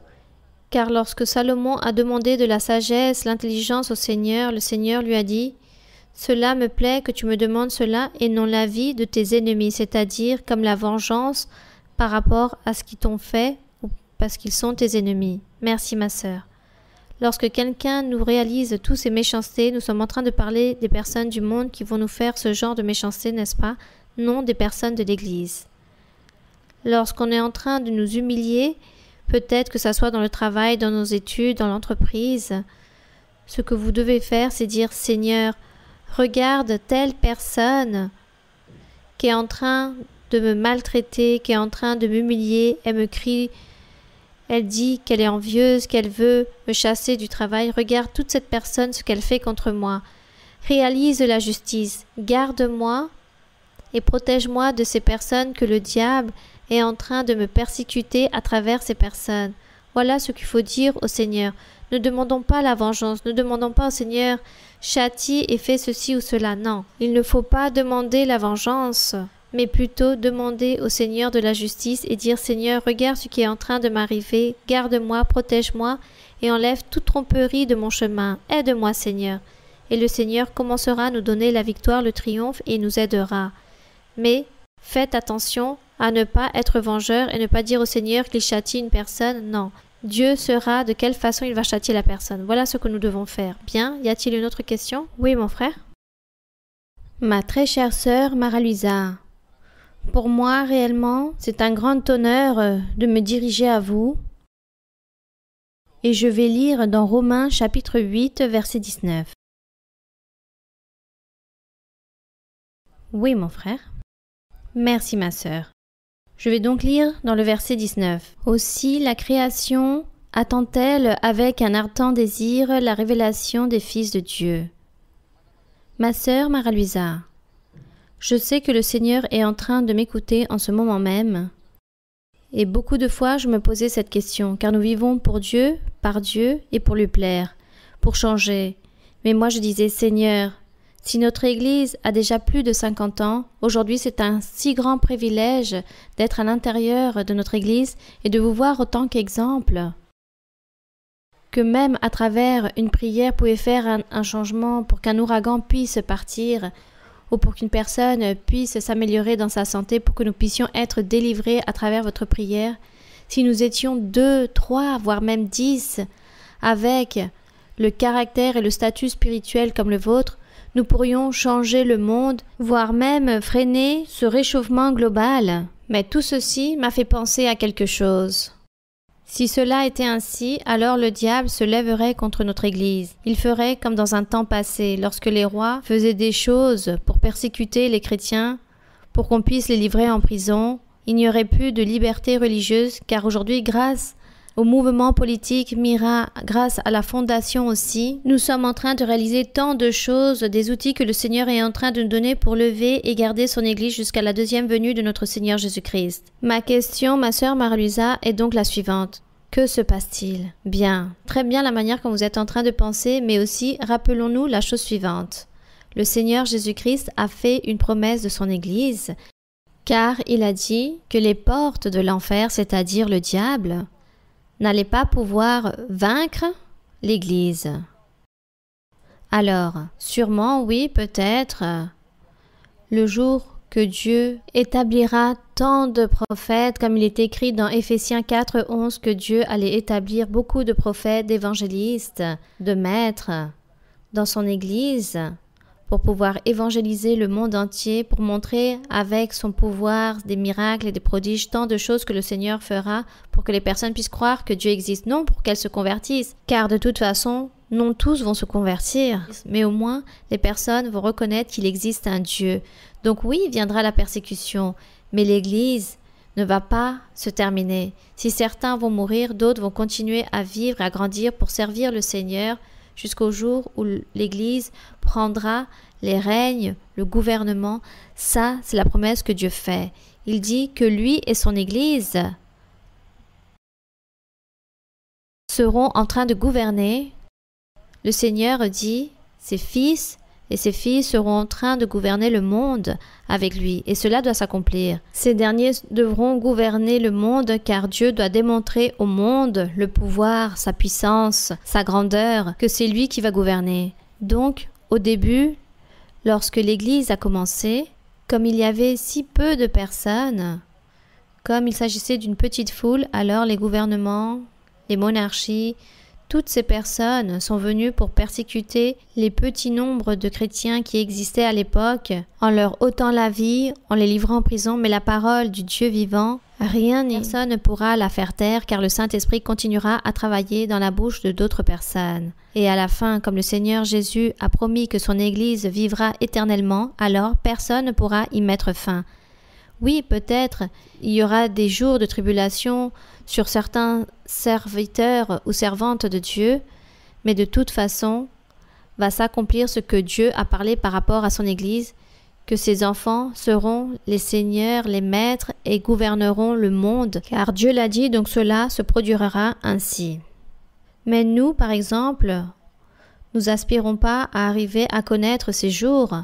car lorsque Salomon a demandé de la sagesse, l'intelligence au Seigneur, le Seigneur lui a dit, « Cela me plaît que tu me demandes cela et non la vie de tes ennemis, c'est-à-dire comme la vengeance par rapport à ce qu'ils t'ont fait ou parce qu'ils sont tes ennemis. » Merci ma sœur. Lorsque quelqu'un nous réalise tous ces méchancetés, nous sommes en train de parler des personnes du monde qui vont nous faire ce genre de méchanceté, n'est-ce pas? Non des personnes de l'Église. Lorsqu'on est en train de nous humilier, peut-être que ça soit dans le travail, dans nos études, dans l'entreprise, ce que vous devez faire, c'est dire « Seigneur, regarde telle personne qui est en train de me maltraiter, qui est en train de m'humilier, elle me crie. Elle dit qu'elle est envieuse, qu'elle veut me chasser du travail. Regarde toute cette personne, ce qu'elle fait contre moi. Réalise la justice. Garde-moi et protège-moi de ces personnes que le diable est en train de me persécuter à travers ces personnes. » Voilà ce qu'il faut dire au Seigneur. Ne demandons pas la vengeance. Ne demandons pas au Seigneur « Châtie et fais ceci ou cela. » Non, il ne faut pas demander la vengeance, mais plutôt demander au Seigneur de la justice et dire « Seigneur, regarde ce qui est en train de m'arriver, garde-moi, protège-moi et enlève toute tromperie de mon chemin. Aide-moi, Seigneur. » Et le Seigneur commencera à nous donner la victoire, le triomphe et nous aidera. Mais faites attention à ne pas être vengeur et ne pas dire au Seigneur qu'il châtie une personne. Non, Dieu saura de quelle façon il va châtier la personne. Voilà ce que nous devons faire. Bien, y a-t-il une autre question? Oui, mon frère. Ma très chère sœur Mara-Luisa. Pour moi, réellement, c'est un grand honneur de me diriger à vous. Et je vais lire dans Romains chapitre 8, verset 19. Oui, mon frère. Merci, ma sœur. Je vais donc lire dans le verset 19. « Aussi la création attend-elle avec un ardent désir la révélation des fils de Dieu. » Ma sœur Mara-Luisa, je sais que le Seigneur est en train de m'écouter en ce moment même. Et beaucoup de fois, je me posais cette question, car nous vivons pour Dieu, par Dieu et pour lui plaire, pour changer. Mais moi, je disais, Seigneur, si notre Église a déjà plus de 50 ans, aujourd'hui c'est un si grand privilège d'être à l'intérieur de notre Église et de vous voir autant qu'exemple. Que même à travers une prière, vous pouvez faire un changement pour qu'un ouragan puisse partir. ou pour qu'une personne puisse s'améliorer dans sa santé, pour que nous puissions être délivrés à travers votre prière, si nous étions 2, 3, voire même 10, avec le caractère et le statut spirituel comme le vôtre, nous pourrions changer le monde, voire même freiner ce réchauffement global. Mais tout ceci m'a fait penser à quelque chose. Si cela était ainsi, alors le diable se lèverait contre notre Église. Il ferait comme dans un temps passé, lorsque les rois faisaient des choses pour persécuter les chrétiens, pour qu'on puisse les livrer en prison. Il n'y aurait plus de liberté religieuse, car aujourd'hui, grâce au mouvement politique Mira, grâce à la fondation aussi, nous sommes en train de réaliser tant de choses, des outils que le Seigneur est en train de nous donner pour lever et garder son Église jusqu'à la deuxième venue de notre Seigneur Jésus-Christ. Ma question, ma sœur Marie-Louisa, est donc la suivante. Que se passe-t-il? Bien, très bien la manière dont vous êtes en train de penser, mais aussi rappelons-nous la chose suivante. Le Seigneur Jésus-Christ a fait une promesse de son Église, car il a dit que les portes de l'enfer, c'est-à-dire le diable, n'allait pas pouvoir vaincre l'Église. Alors, sûrement, oui, peut-être, le jour que Dieu établira tant de prophètes, comme il est écrit dans Éphésiens 4, 11, que Dieu allait établir beaucoup de prophètes, d'évangélistes, de maîtres dans son Église, pour pouvoir évangéliser le monde entier, pour montrer avec son pouvoir des miracles et des prodiges, tant de choses que le Seigneur fera pour que les personnes puissent croire que Dieu existe, non pour qu'elles se convertissent, car de toute façon, non tous vont se convertir, mais au moins les personnes vont reconnaître qu'il existe un Dieu. Donc oui, viendra la persécution, mais l'Église ne va pas se terminer. Si certains vont mourir, d'autres vont continuer à vivre et à grandir pour servir le Seigneur, jusqu'au jour où l'Église prendra les règnes, le gouvernement. Ça, c'est la promesse que Dieu fait. Il dit que lui et son Église seront en train de gouverner. Le Seigneur dit, ses fils et ses filles seront en train de gouverner le monde avec lui, et cela doit s'accomplir. Ces derniers devront gouverner le monde, car Dieu doit démontrer au monde le pouvoir, sa puissance, sa grandeur, que c'est lui qui va gouverner. Donc, au début, lorsque l'Église a commencé, comme il y avait si peu de personnes, comme il s'agissait d'une petite foule, alors les gouvernements, les monarchies, toutes ces personnes sont venues pour persécuter les petits nombres de chrétiens qui existaient à l'époque, en leur ôtant la vie, en les livrant en prison, mais la parole du Dieu vivant, personne ne pourra la faire taire, car le Saint-Esprit continuera à travailler dans la bouche de d'autres personnes. Et à la fin, comme le Seigneur Jésus a promis que son Église vivra éternellement, alors personne ne pourra y mettre fin. Oui, peut-être, il y aura des jours de tribulation sur certains serviteurs ou servantes de Dieu, mais de toute façon, va s'accomplir ce que Dieu a parlé par rapport à son Église, que ses enfants seront les seigneurs, les maîtres et gouverneront le monde, car Dieu l'a dit, donc cela se produira ainsi. Mais nous, par exemple, nous aspirons pas à arriver à connaître ces jours,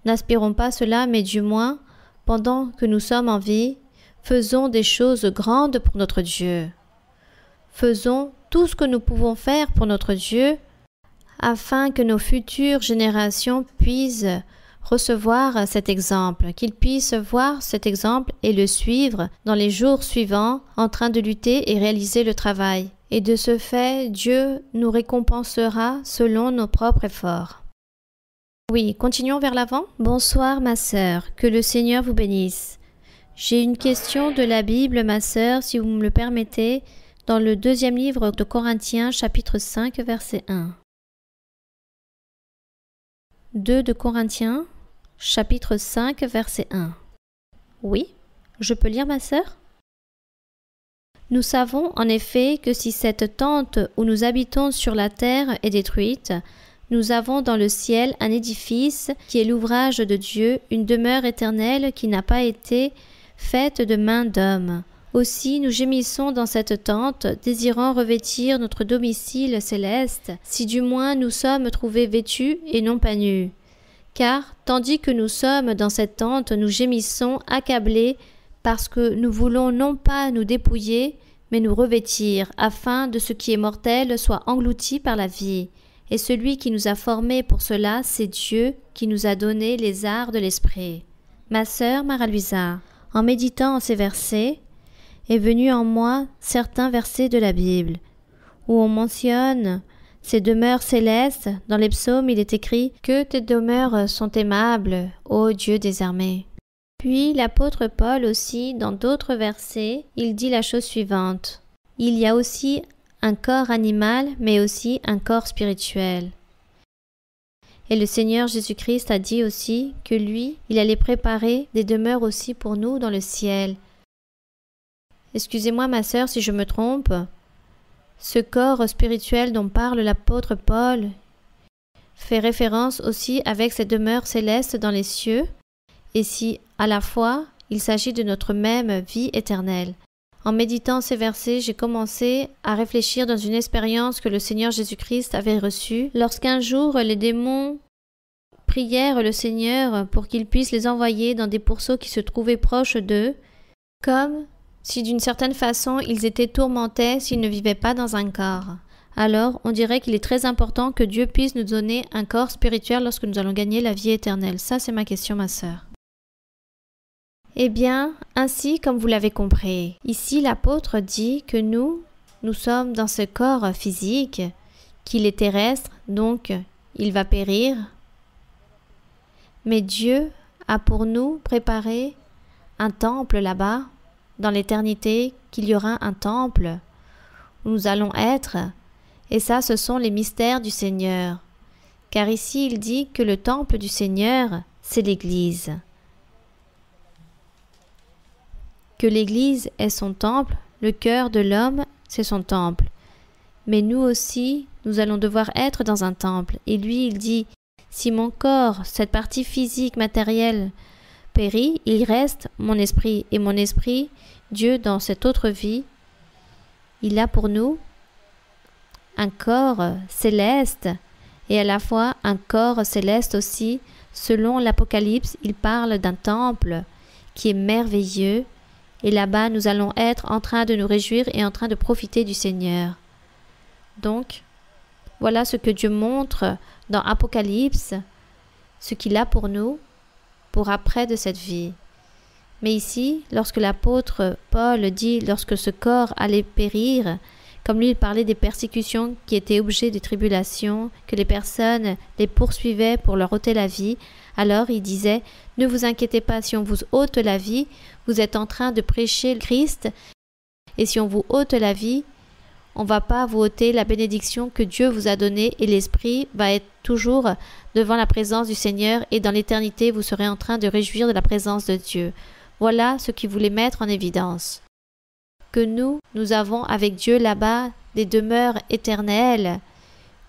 n'aspirons pas cela, mais du moins, pendant que nous sommes en vie, faisons des choses grandes pour notre Dieu. Faisons tout ce que nous pouvons faire pour notre Dieu, afin que nos futures générations puissent recevoir cet exemple, qu'ils puissent voir cet exemple et le suivre dans les jours suivants, en train de lutter et réaliser le travail. Et de ce fait, Dieu nous récompensera selon nos propres efforts. Oui, continuons vers l'avant. Bonsoir ma sœur, que le Seigneur vous bénisse. J'ai une question de la Bible, ma sœur, si vous me le permettez, dans le 2e livre de Corinthiens, chapitre 5, verset 1. 2 de Corinthiens, chapitre 5, verset 1. Oui, je peux lire, ma sœur? Nous savons en effet que si cette tente où nous habitons sur la terre est détruite, nous avons dans le ciel un édifice qui est l'ouvrage de Dieu, une demeure éternelle qui n'a pas été faite de main d'homme. Aussi nous gémissons dans cette tente, désirant revêtir notre domicile céleste, si du moins nous sommes trouvés vêtus et non pas nus. Car, tandis que nous sommes dans cette tente, nous gémissons, accablés, parce que nous voulons non pas nous dépouiller, mais nous revêtir, afin de ce qui est mortel soit englouti par la vie. Et celui qui nous a formés pour cela, c'est Dieu, qui nous a donné les arts de l'esprit. Ma sœur Mara-Luisa, en méditant en ces versets, est venu en moi certains versets de la Bible, où on mentionne ces demeures célestes. Dans les psaumes, il est écrit « Que tes demeures sont aimables, ô Dieu des armées ». Puis l'apôtre Paul aussi, dans d'autres versets, il dit la chose suivante. Il y a aussi un corps animal, mais aussi un corps spirituel. Et le Seigneur Jésus-Christ a dit aussi que lui, il allait préparer des demeures aussi pour nous dans le ciel. Excusez-moi ma sœur si je me trompe. Ce corps spirituel dont parle l'apôtre Paul fait référence aussi avec ces demeures célestes dans les cieux, et si à la fois il s'agit de notre même vie éternelle. En méditant ces versets, j'ai commencé à réfléchir dans une expérience que le Seigneur Jésus-Christ avait reçue lorsqu'un jour les démons prièrent le Seigneur pour qu'il puisse les envoyer dans des pourceaux qui se trouvaient proches d'eux, comme si d'une certaine façon ils étaient tourmentés s'ils ne vivaient pas dans un corps. Alors, on dirait qu'il est très important que Dieu puisse nous donner un corps spirituel lorsque nous allons gagner la vie éternelle. Ça, c'est ma question, ma sœur. Eh bien, ainsi comme vous l'avez compris, ici l'apôtre dit que nous sommes dans ce corps physique, qu'il est terrestre, donc il va périr. Mais Dieu a pour nous préparé un temple là-bas, dans l'éternité, qu'il y aura un temple où nous allons être, et ça, ce sont les mystères du Seigneur. Car ici, il dit que le temple du Seigneur, c'est l'Église. Que l'Église est son temple, le cœur de l'homme, c'est son temple. Mais nous aussi, nous allons devoir être dans un temple. Et lui, il dit, si mon corps, cette partie physique, matérielle, périt, il reste mon esprit. Et mon esprit, Dieu, dans cette autre vie, il a pour nous un corps céleste et à la fois un corps céleste aussi. Selon l'Apocalypse, il parle d'un temple qui est merveilleux. Et là-bas, nous allons être en train de nous réjouir et en train de profiter du Seigneur. Donc, voilà ce que Dieu montre dans Apocalypse, ce qu'il a pour nous, pour après de cette vie. Mais ici, lorsque l'apôtre Paul dit, lorsque ce corps allait périr, comme lui il parlait des persécutions qui étaient objets des tribulations, que les personnes les poursuivaient pour leur ôter la vie, alors il disait, ne vous inquiétez pas, si on vous ôte la vie, vous êtes en train de prêcher le Christ, et si on vous ôte la vie, on ne va pas vous ôter la bénédiction que Dieu vous a donnée, et l'Esprit va être toujours devant la présence du Seigneur, et dans l'éternité, vous serez en train de réjouir de la présence de Dieu. Voilà ce qu'il voulait mettre en évidence. Que nous avons avec Dieu là-bas des demeures éternelles,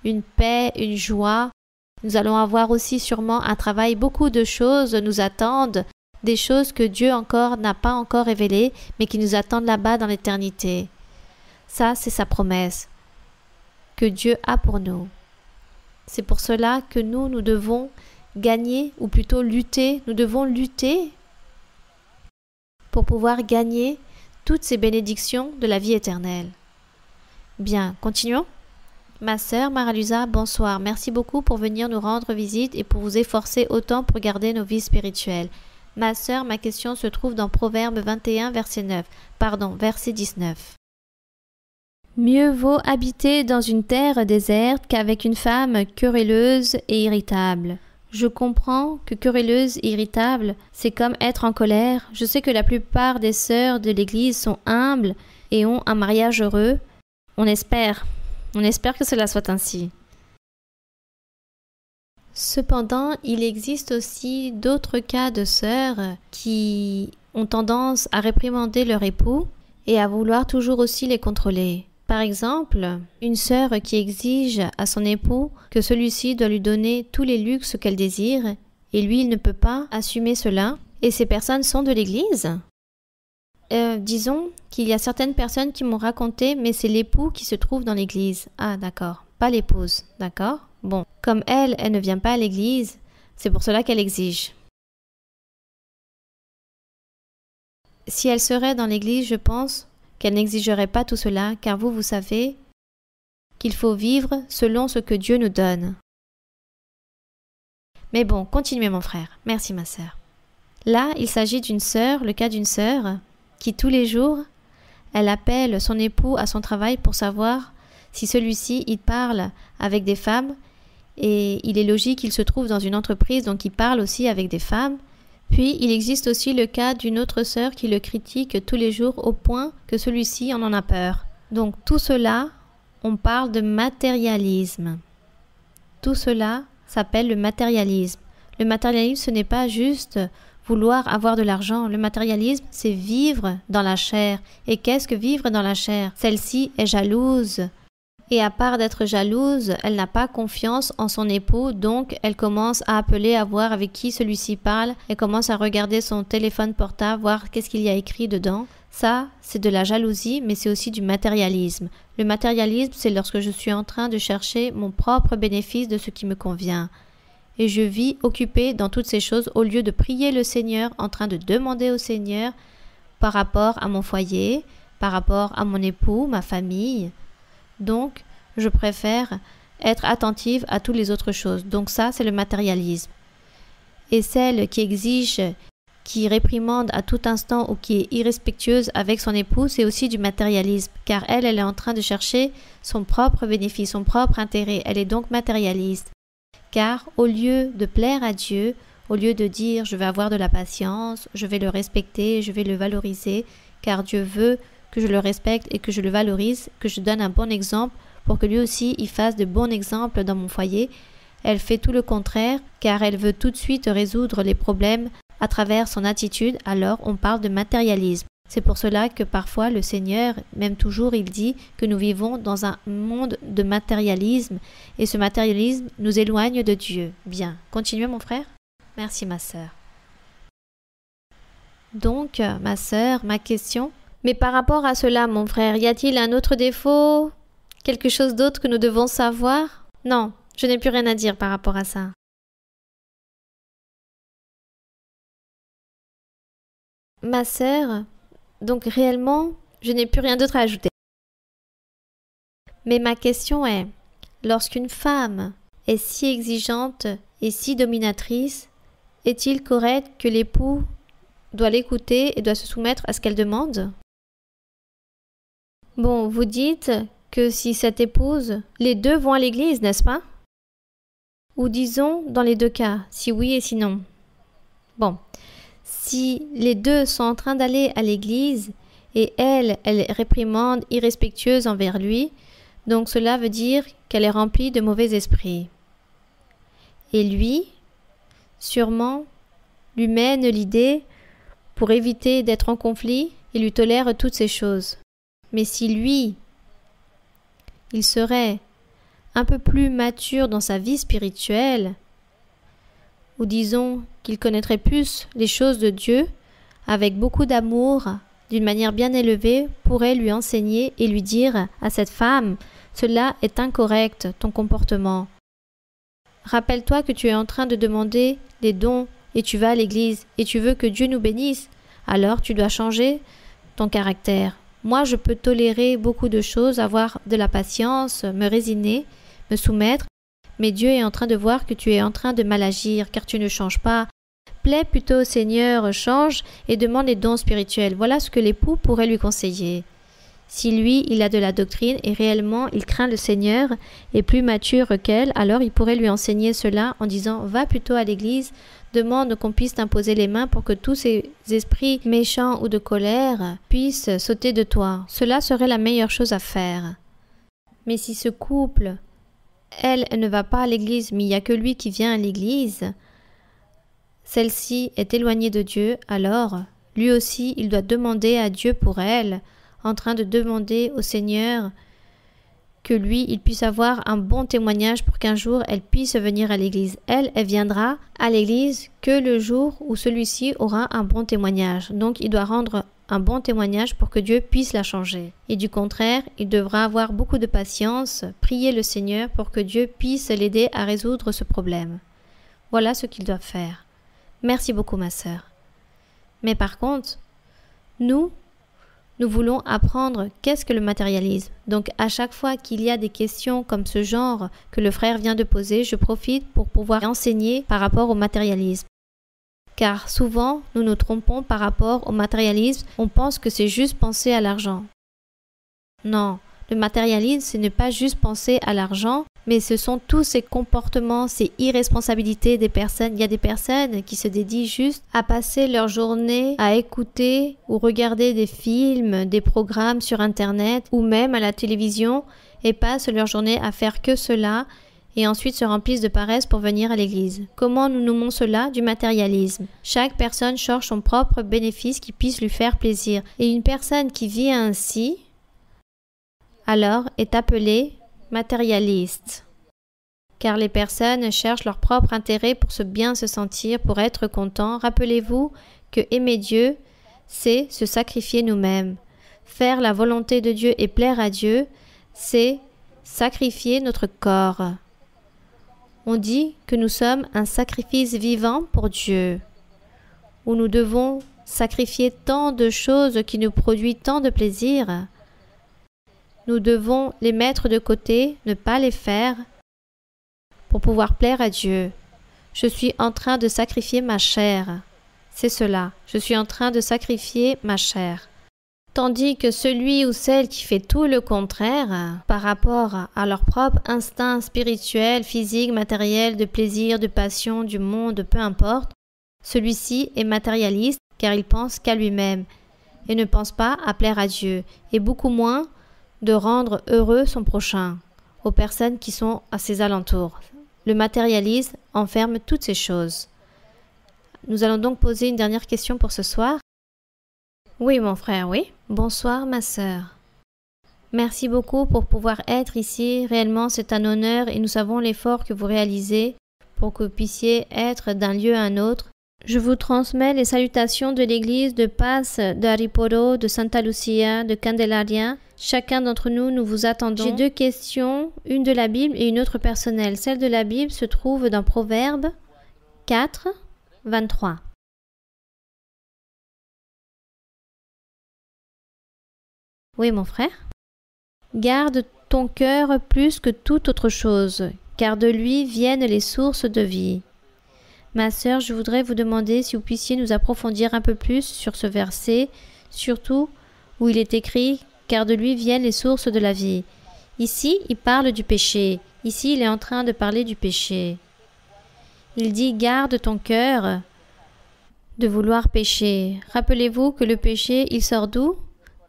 une paix, une joie. Nous allons avoir aussi sûrement un travail, beaucoup de choses nous attendent, des choses que Dieu encore n'a pas encore révélées, mais qui nous attendent là-bas dans l'éternité. Ça, c'est sa promesse que Dieu a pour nous. C'est pour cela que nous devons gagner, ou plutôt lutter, nous devons lutter pour pouvoir gagner toutes ces bénédictions de la vie éternelle. Bien, continuons. Ma sœur Mara-Luisa, bonsoir. Merci beaucoup pour venir nous rendre visite et pour vous efforcer autant pour garder nos vies spirituelles. Ma sœur, ma question se trouve dans Proverbe 21, verset 19. Mieux vaut habiter dans une terre déserte qu'avec une femme querelleuse et irritable. Je comprends que querelleuse et irritable, c'est comme être en colère. Je sais que la plupart des sœurs de l'Église sont humbles et ont un mariage heureux. On espère que cela soit ainsi. Cependant, il existe aussi d'autres cas de sœurs qui ont tendance à réprimander leur époux et à vouloir toujours aussi les contrôler. Par exemple, une sœur qui exige à son époux que celui-ci doit lui donner tous les luxes qu'elle désire, et lui, il ne peut pas assumer cela, et ces personnes sont de l'Église. Disons qu'il y a certaines personnes qui m'ont raconté, mais c'est l'époux qui se trouve dans l'Église. Ah, d'accord, pas l'épouse, d'accord? Bon, comme elle ne vient pas à l'Église, c'est pour cela qu'elle exige. Si elle serait dans l'Église, je pense qu'elle n'exigerait pas tout cela, car vous savez qu'il faut vivre selon ce que Dieu nous donne. Mais bon, continuez mon frère. Merci ma sœur. Là, il s'agit d'une sœur, le cas d'une sœur, qui tous les jours, elle appelle son époux à son travail pour savoir si celui-ci, il parle avec des femmes, et il est logique qu'il se trouve dans une entreprise, donc il parle aussi avec des femmes. Puis, il existe aussi le cas d'une autre sœur qui le critique tous les jours au point que celui-ci en a peur. Donc, tout cela, on parle de matérialisme. Tout cela s'appelle le matérialisme. Le matérialisme, ce n'est pas juste vouloir avoir de l'argent. Le matérialisme, c'est vivre dans la chair. Et qu'est-ce que vivre dans la chair? Celle-ci est jalouse. Et à part d'être jalouse, elle n'a pas confiance en son époux, donc elle commence à appeler, à voir avec qui celui-ci parle. Elle commence à regarder son téléphone portable, voir qu'est-ce qu'il y a écrit dedans. Ça, c'est de la jalousie, mais c'est aussi du matérialisme. Le matérialisme, c'est lorsque je suis en train de chercher mon propre bénéfice de ce qui me convient. Et je vis occupée dans toutes ces choses au lieu de prier le Seigneur, en train de demander au Seigneur par rapport à mon foyer, par rapport à mon époux, ma famille. Donc, je préfère être attentive à toutes les autres choses. Donc ça, c'est le matérialisme. Et celle qui exige, qui réprimande à tout instant ou qui est irrespectueuse avec son époux, c'est aussi du matérialisme. Car elle est en train de chercher son propre bénéfice, son propre intérêt. Elle est donc matérialiste. Car au lieu de plaire à Dieu, au lieu de dire « je vais avoir de la patience, je vais le respecter, je vais le valoriser », car Dieu veut que je le respecte et que je le valorise, que je donne un bon exemple pour que lui aussi il fasse de bons exemples dans mon foyer. Elle fait tout le contraire car elle veut tout de suite résoudre les problèmes à travers son attitude, alors on parle de matérialisme. C'est pour cela que parfois le Seigneur, même toujours, il dit que nous vivons dans un monde de matérialisme et ce matérialisme nous éloigne de Dieu. Bien, continuez mon frère. Merci ma sœur. Donc, ma sœur, ma question. Mais par rapport à cela, mon frère, y a-t-il un autre défaut? Quelque chose d'autre que nous devons savoir? Non, je n'ai plus rien à dire par rapport à ça. Ma sœur, donc réellement, je n'ai plus rien d'autre à ajouter. Mais ma question est, lorsqu'une femme est si exigeante et si dominatrice, est-il correct que l'époux doit l'écouter et doit se soumettre à ce qu'elle demande? Bon, vous dites que si cette épouse, les deux vont à l'église, n'est-ce pas? Ou disons dans les deux cas, si oui et si non. Bon, si les deux sont en train d'aller à l'église et elle réprimande irrespectueuse envers lui, donc cela veut dire qu'elle est remplie de mauvais esprits. Et lui, sûrement, lui mène l'idée pour éviter d'être en conflit et lui tolère toutes ces choses. Mais si lui, il serait un peu plus mature dans sa vie spirituelle, ou disons qu'il connaîtrait plus les choses de Dieu, avec beaucoup d'amour, d'une manière bien élevée, pourrait lui enseigner et lui dire à cette femme, cela est incorrect, ton comportement. Rappelle-toi que tu es en train de demander des dons et tu vas à l'église et tu veux que Dieu nous bénisse, alors tu dois changer ton caractère. Moi, je peux tolérer beaucoup de choses, avoir de la patience, me résigner, me soumettre, mais Dieu est en train de voir que tu es en train de mal agir, car tu ne changes pas. Plaît plutôt au Seigneur, change et demande les dons spirituels. Voilà ce que l'époux pourrait lui conseiller. Si lui, il a de la doctrine et réellement il craint le Seigneur et plus mature qu'elle, alors il pourrait lui enseigner cela en disant « Va plutôt à l'église ». Demande qu'on puisse t'imposer les mains pour que tous ces esprits méchants ou de colère puissent sauter de toi. Cela serait la meilleure chose à faire. Mais si ce couple, elle ne va pas à l'église, mais il n'y a que lui qui vient à l'église, celle-ci est éloignée de Dieu, alors lui aussi il doit demander à Dieu pour elle, en train de demander au Seigneur que lui, il puisse avoir un bon témoignage pour qu'un jour elle puisse venir à l'église. Elle viendra à l'église que le jour où celui-ci aura un bon témoignage. Donc il doit rendre un bon témoignage pour que Dieu puisse la changer. Et du contraire, il devra avoir beaucoup de patience, prier le Seigneur pour que Dieu puisse l'aider à résoudre ce problème. Voilà ce qu'il doit faire. Merci beaucoup ma sœur. Mais par contre, nous nous voulons apprendre qu'est-ce que le matérialisme. Donc à chaque fois qu'il y a des questions comme ce genre que le frère vient de poser, je profite pour pouvoir enseigner par rapport au matérialisme. Car souvent, nous nous trompons par rapport au matérialisme, on pense que c'est juste penser à l'argent. Non, le matérialisme, ce n'est pas juste penser à l'argent, mais ce sont tous ces comportements, ces irresponsabilités des personnes. Il y a des personnes qui se dédient juste à passer leur journée à écouter ou regarder des films, des programmes sur Internet ou même à la télévision et passent leur journée à faire que cela et ensuite se remplissent de paresse pour venir à l'église. Comment nous nommons cela? Du matérialisme. Chaque personne cherche son propre bénéfice qui puisse lui faire plaisir. Et une personne qui vit ainsi, alors est appelée matérialiste. Car les personnes cherchent leur propre intérêt pour bien se sentir, pour être content. Rappelez-vous que aimer Dieu, c'est se sacrifier nous-mêmes. Faire la volonté de Dieu et plaire à Dieu, c'est sacrifier notre corps. On dit que nous sommes un sacrifice vivant pour Dieu, où nous devons sacrifier tant de choses qui nous produisent tant de plaisir. Nous devons les mettre de côté, ne pas les faire, pour pouvoir plaire à Dieu. Je suis en train de sacrifier ma chair. C'est cela. Je suis en train de sacrifier ma chair. Tandis que celui ou celle qui fait tout le contraire par rapport à leur propre instinct spirituel, physique, matériel, de plaisir, de passion, du monde, peu importe, celui-ci est matérialiste car il pense qu'à lui-même et ne pense pas à plaire à Dieu et beaucoup moins de rendre heureux son prochain, aux personnes qui sont à ses alentours. Le matérialisme enferme toutes ces choses. Nous allons donc poser une dernière question pour ce soir. Oui, mon frère, oui. Bonsoir, ma sœur. Merci beaucoup pour pouvoir être ici. Réellement, c'est un honneur et nous savons l'effort que vous réalisez pour que vous puissiez être d'un lieu à un autre. Je vous transmets les salutations de l'église de Paz, de Ariporo, de Santa Lucia, de Candelaria. Chacun d'entre nous, nous vous attendons. J'ai deux questions, une de la Bible et une autre personnelle. Celle de la Bible se trouve dans Proverbes 4, 23. Oui, mon frère. Garde ton cœur plus que toute autre chose, car de lui viennent les sources de vie. Ma sœur, je voudrais vous demander si vous puissiez nous approfondir un peu plus sur ce verset, surtout où il est écrit « car de lui viennent les sources de la vie ». Ici, il parle du péché. Ici, il est en train de parler du péché. Il dit « garde ton cœur de vouloir pécher ». Rappelez-vous que le péché, il sort d'où?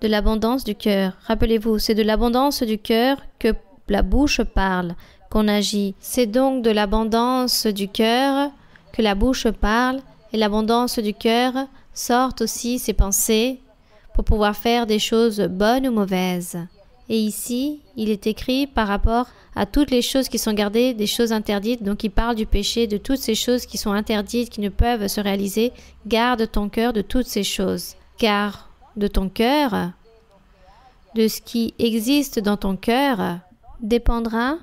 De l'abondance du cœur. Rappelez-vous, c'est de l'abondance du cœur que la bouche parle, qu'on agit. C'est donc de l'abondance du cœur que la bouche parle, et l'abondance du cœur sortent aussi ses pensées pour pouvoir faire des choses bonnes ou mauvaises. Et ici, il est écrit par rapport à toutes les choses qui sont gardées, des choses interdites, donc il parle du péché, de toutes ces choses qui sont interdites, qui ne peuvent se réaliser. Garde ton cœur de toutes ces choses, car de ton cœur, de ce qui existe dans ton cœur, dépendra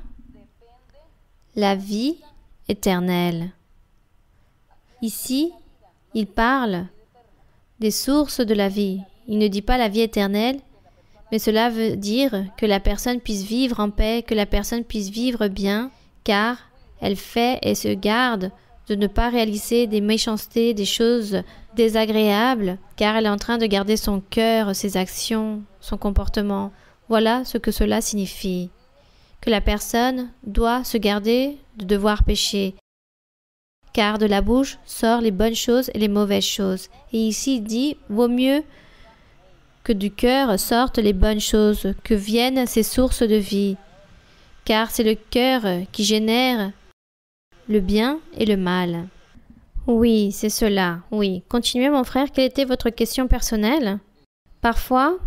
la vie éternelle. Ici, il parle des sources de la vie. Il ne dit pas la vie éternelle, mais cela veut dire que la personne puisse vivre en paix, que la personne puisse vivre bien, car elle fait et se garde de ne pas réaliser des méchancetés, des choses désagréables, car elle est en train de garder son cœur, ses actions, son comportement. Voilà ce que cela signifie. Que la personne doit se garder de devoir pécher, car de la bouche sortent les bonnes choses et les mauvaises choses. Et ici il dit, vaut mieux que du cœur sortent les bonnes choses, que viennent ces sources de vie, car c'est le cœur qui génère le bien et le mal. Oui, c'est cela, oui. Continuez, mon frère, quelle était votre question personnelle? Parfois,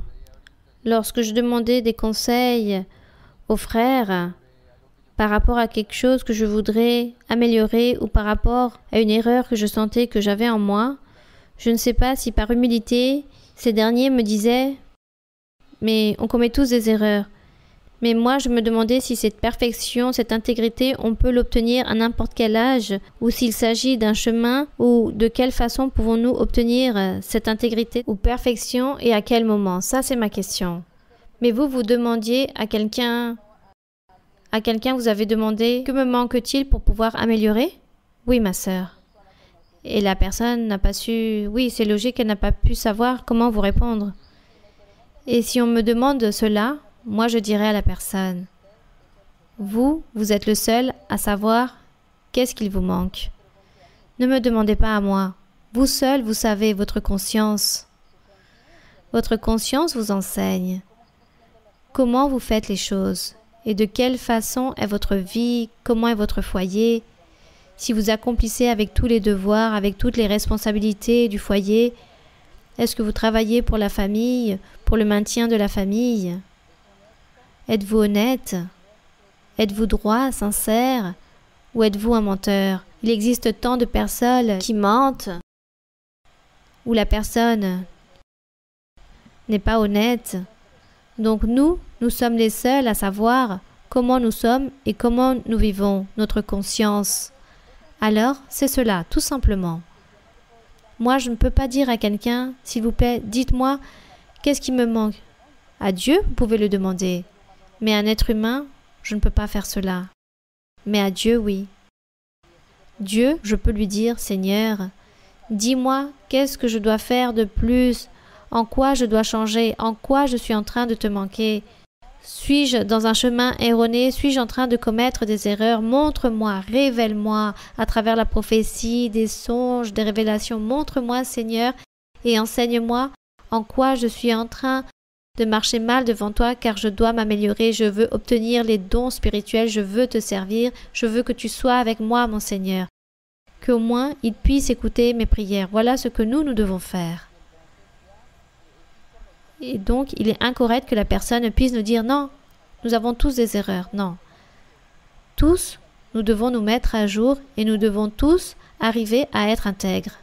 lorsque je demandais des conseils aux frères par rapport à quelque chose que je voudrais améliorer ou par rapport à une erreur que je sentais que j'avais en moi, je ne sais pas si par humilité, ces derniers me disaient « Mais on commet tous des erreurs. » Mais moi, je me demandais si cette perfection, cette intégrité, on peut l'obtenir à n'importe quel âge, ou s'il s'agit d'un chemin, ou de quelle façon pouvons-nous obtenir cette intégrité ou perfection et à quel moment? Ça, c'est ma question. Mais vous demandiez à quelqu'un, vous avez demandé, que me manque-t-il pour pouvoir améliorer? Oui, ma sœur. Et la personne n'a pas su, oui, c'est logique, elle n'a pas pu savoir comment vous répondre. Et si on me demande cela, moi, je dirais à la personne, vous êtes le seul à savoir qu'est-ce qu'il vous manque. Ne me demandez pas à moi. Vous seul, vous savez, votre conscience. Votre conscience vous enseigne comment vous faites les choses et de quelle façon est votre vie, comment est votre foyer. Si vous accomplissez avec tous les devoirs, avec toutes les responsabilités du foyer, est-ce que vous travaillez pour la famille, pour le maintien de la famille? Êtes-vous honnête? Êtes-vous droit, sincère? Ou êtes-vous un menteur? Il existe tant de personnes qui mentent, où la personne n'est pas honnête. Donc nous sommes les seuls à savoir comment nous sommes et comment nous vivons, notre conscience. Alors, c'est cela, tout simplement. Moi, je ne peux pas dire à quelqu'un, s'il vous plaît, dites-moi, qu'est-ce qui me manque? À Dieu, vous pouvez le demander. Mais à un être humain, je ne peux pas faire cela. Mais à Dieu, oui. Dieu, je peux lui dire, Seigneur, dis-moi qu'est-ce que je dois faire de plus, en quoi je dois changer, en quoi je suis en train de te manquer. Suis-je dans un chemin erroné? Suis-je en train de commettre des erreurs? Montre-moi, révèle-moi à travers la prophétie, des songes, des révélations. Montre-moi, Seigneur, et enseigne-moi en quoi je suis en train de marcher mal devant toi, car je dois m'améliorer, je veux obtenir les dons spirituels, je veux te servir, je veux que tu sois avec moi, mon Seigneur. Qu'au moins il puisse écouter mes prières. Voilà ce que nous devons faire. Et donc, il est incorrect que la personne puisse nous dire « Non, nous avons tous des erreurs. » Non. Tous, nous devons nous mettre à jour et nous devons tous arriver à être intègres.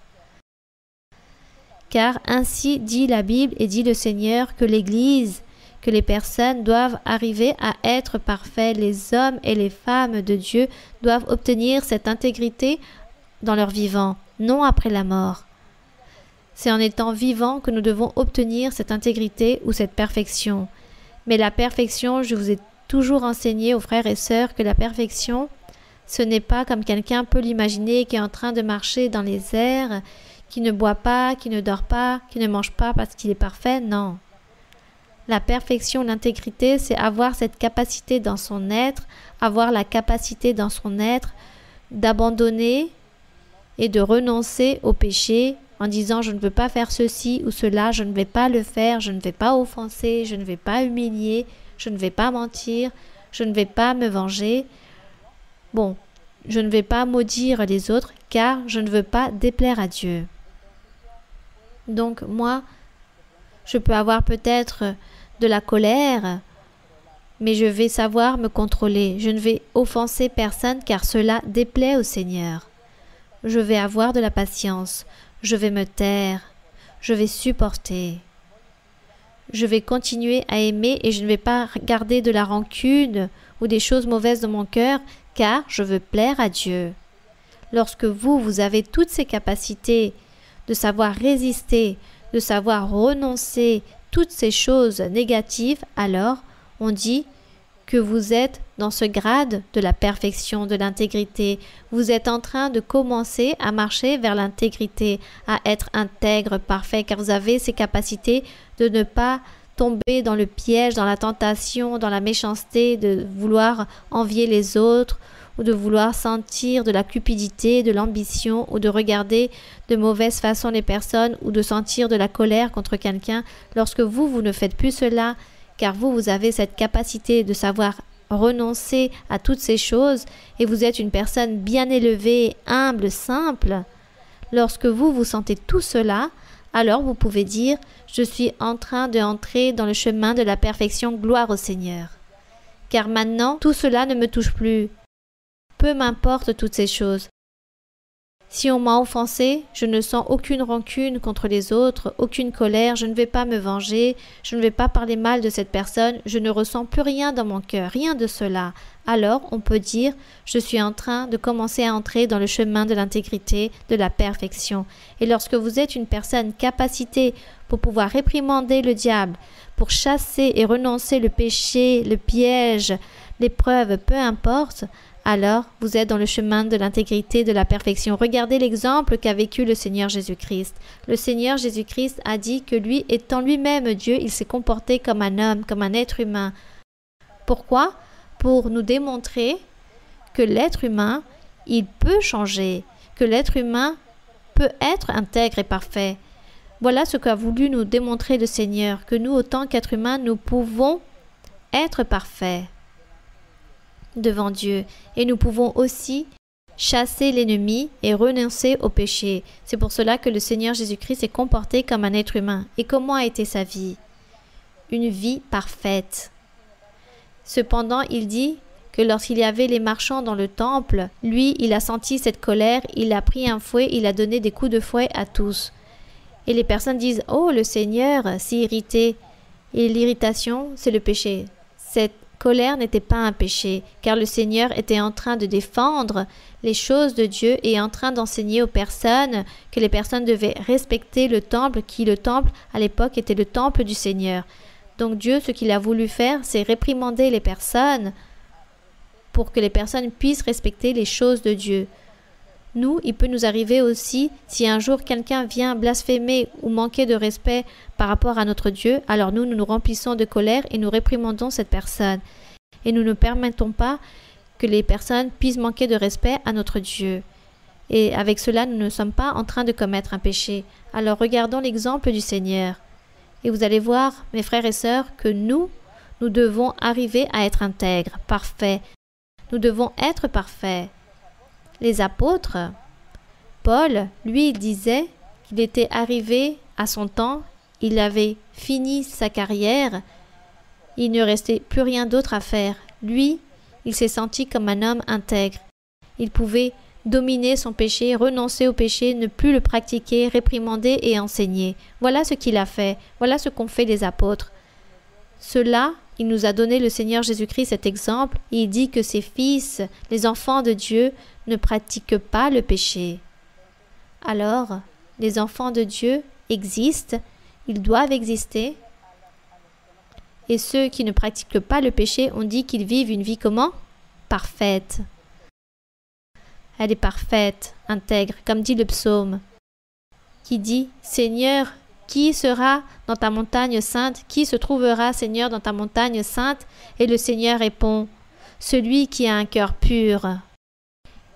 Car ainsi dit la Bible et dit le Seigneur que l'Église, que les personnes doivent arriver à être parfaits. Les hommes et les femmes de Dieu doivent obtenir cette intégrité dans leur vivant, non après la mort. C'est en étant vivant que nous devons obtenir cette intégrité ou cette perfection. Mais la perfection, je vous ai toujours enseigné aux frères et sœurs que la perfection, ce n'est pas comme quelqu'un peut l'imaginer qui est en train de marcher dans les airs, qui ne boit pas, qui ne dort pas, qui ne mange pas parce qu'il est parfait, non. La perfection, l'intégrité, c'est avoir cette capacité dans son être, avoir la capacité dans son être d'abandonner et de renoncer au péché, en disant je ne veux pas faire ceci ou cela, je ne vais pas le faire, je ne vais pas offenser, je ne vais pas humilier, je ne vais pas mentir, je ne vais pas me venger. Bon, je ne vais pas maudire les autres car je ne veux pas déplaire à Dieu. Donc moi, je peux avoir peut-être de la colère, mais je vais savoir me contrôler. Je ne vais offenser personne car cela déplaît au Seigneur. Je vais avoir de la patience. Je vais me taire, je vais supporter. Je vais continuer à aimer et je ne vais pas garder de la rancune ou des choses mauvaises dans mon cœur, car je veux plaire à Dieu. Lorsque vous avez toutes ces capacités de savoir résister, de savoir renoncer toutes ces choses négatives, alors on dit que vous êtes dans ce grade de la perfection, de l'intégrité. Vous êtes en train de commencer à marcher vers l'intégrité, à être intègre, parfait, car vous avez ces capacités de ne pas tomber dans le piège, dans la tentation, dans la méchanceté, de vouloir envier les autres, ou de vouloir sentir de la cupidité, de l'ambition, ou de regarder de mauvaise façon les personnes, ou de sentir de la colère contre quelqu'un. Lorsque vous ne faites plus cela, car vous avez cette capacité de savoir renoncer à toutes ces choses et vous êtes une personne bien élevée, humble, simple. Lorsque vous sentez tout cela, alors vous pouvez dire « Je suis en train d'entrer dans le chemin de la perfection, gloire au Seigneur. » Car maintenant, tout cela ne me touche plus. Peu m'importe toutes ces choses. Si on m'a offensé, je ne sens aucune rancune contre les autres, aucune colère, je ne vais pas me venger, je ne vais pas parler mal de cette personne, je ne ressens plus rien dans mon cœur, rien de cela. Alors, on peut dire, je suis en train de commencer à entrer dans le chemin de l'intégrité, de la perfection. Et lorsque vous êtes une personne capacitée pour pouvoir réprimander le diable, pour chasser et renoncer le péché, le piège, l'épreuve, peu importe, alors vous êtes dans le chemin de l'intégrité, de la perfection. Regardez l'exemple qu'a vécu le Seigneur Jésus-Christ. Le Seigneur Jésus-Christ a dit que lui, étant lui-même Dieu, il s'est comporté comme un homme, comme un être humain. Pourquoi? Pour nous démontrer que l'être humain, il peut changer, que l'être humain peut être intègre et parfait. Voilà ce qu'a voulu nous démontrer le Seigneur, que nous, autant qu'êtres humains, nous pouvons être parfaits devant Dieu et nous pouvons aussi chasser l'ennemi et renoncer au péché. C'est pour cela que le Seigneur Jésus-Christ s'est comporté comme un être humain. Et comment a été sa vie? Une vie parfaite. Cependant, il dit que lorsqu'il y avait les marchands dans le temple, lui, il a senti cette colère, il a pris un fouet, il a donné des coups de fouet à tous. Et les personnes disent « Oh, le Seigneur s'est irrité ». Et l'irritation, c'est le péché. Cette colère n'était pas un péché, car le Seigneur était en train de défendre les choses de Dieu et en train d'enseigner aux personnes que les personnes devaient respecter le temple, qui le temple, à l'époque, était le temple du Seigneur. Donc Dieu, ce qu'il a voulu faire, c'est réprimander les personnes pour que les personnes puissent respecter les choses de Dieu. Nous, il peut nous arriver aussi, si un jour quelqu'un vient blasphémer ou manquer de respect par rapport à notre Dieu, alors nous nous remplissons de colère et nous réprimandons cette personne. Et nous ne permettons pas que les personnes puissent manquer de respect à notre Dieu. Et avec cela, nous ne sommes pas en train de commettre un péché. Alors regardons l'exemple du Seigneur. Et vous allez voir, mes frères et sœurs, que nous devons arriver à être intègres, parfaits. Nous devons être parfaits. Les apôtres, Paul, lui, il disait qu'il était arrivé à son temps, il avait fini sa carrière, il ne restait plus rien d'autre à faire. Lui, il s'est senti comme un homme intègre. Il pouvait dominer son péché, renoncer au péché, ne plus le pratiquer, réprimander et enseigner. Voilà ce qu'il a fait, voilà ce qu'ont fait les apôtres. Cela, il nous a donné le Seigneur Jésus-Christ cet exemple, et il dit que ses fils, les enfants de Dieu, ne pratiquent pas le péché. Alors, les enfants de Dieu existent, ils doivent exister, et ceux qui ne pratiquent pas le péché, on dit qu'ils vivent une vie comment? Parfaite. Elle est parfaite, intègre, comme dit le psaume, qui dit « Seigneur, qui sera dans ta montagne sainte? Qui se trouvera, Seigneur, dans ta montagne sainte ?» Et le Seigneur répond « Celui qui a un cœur pur. »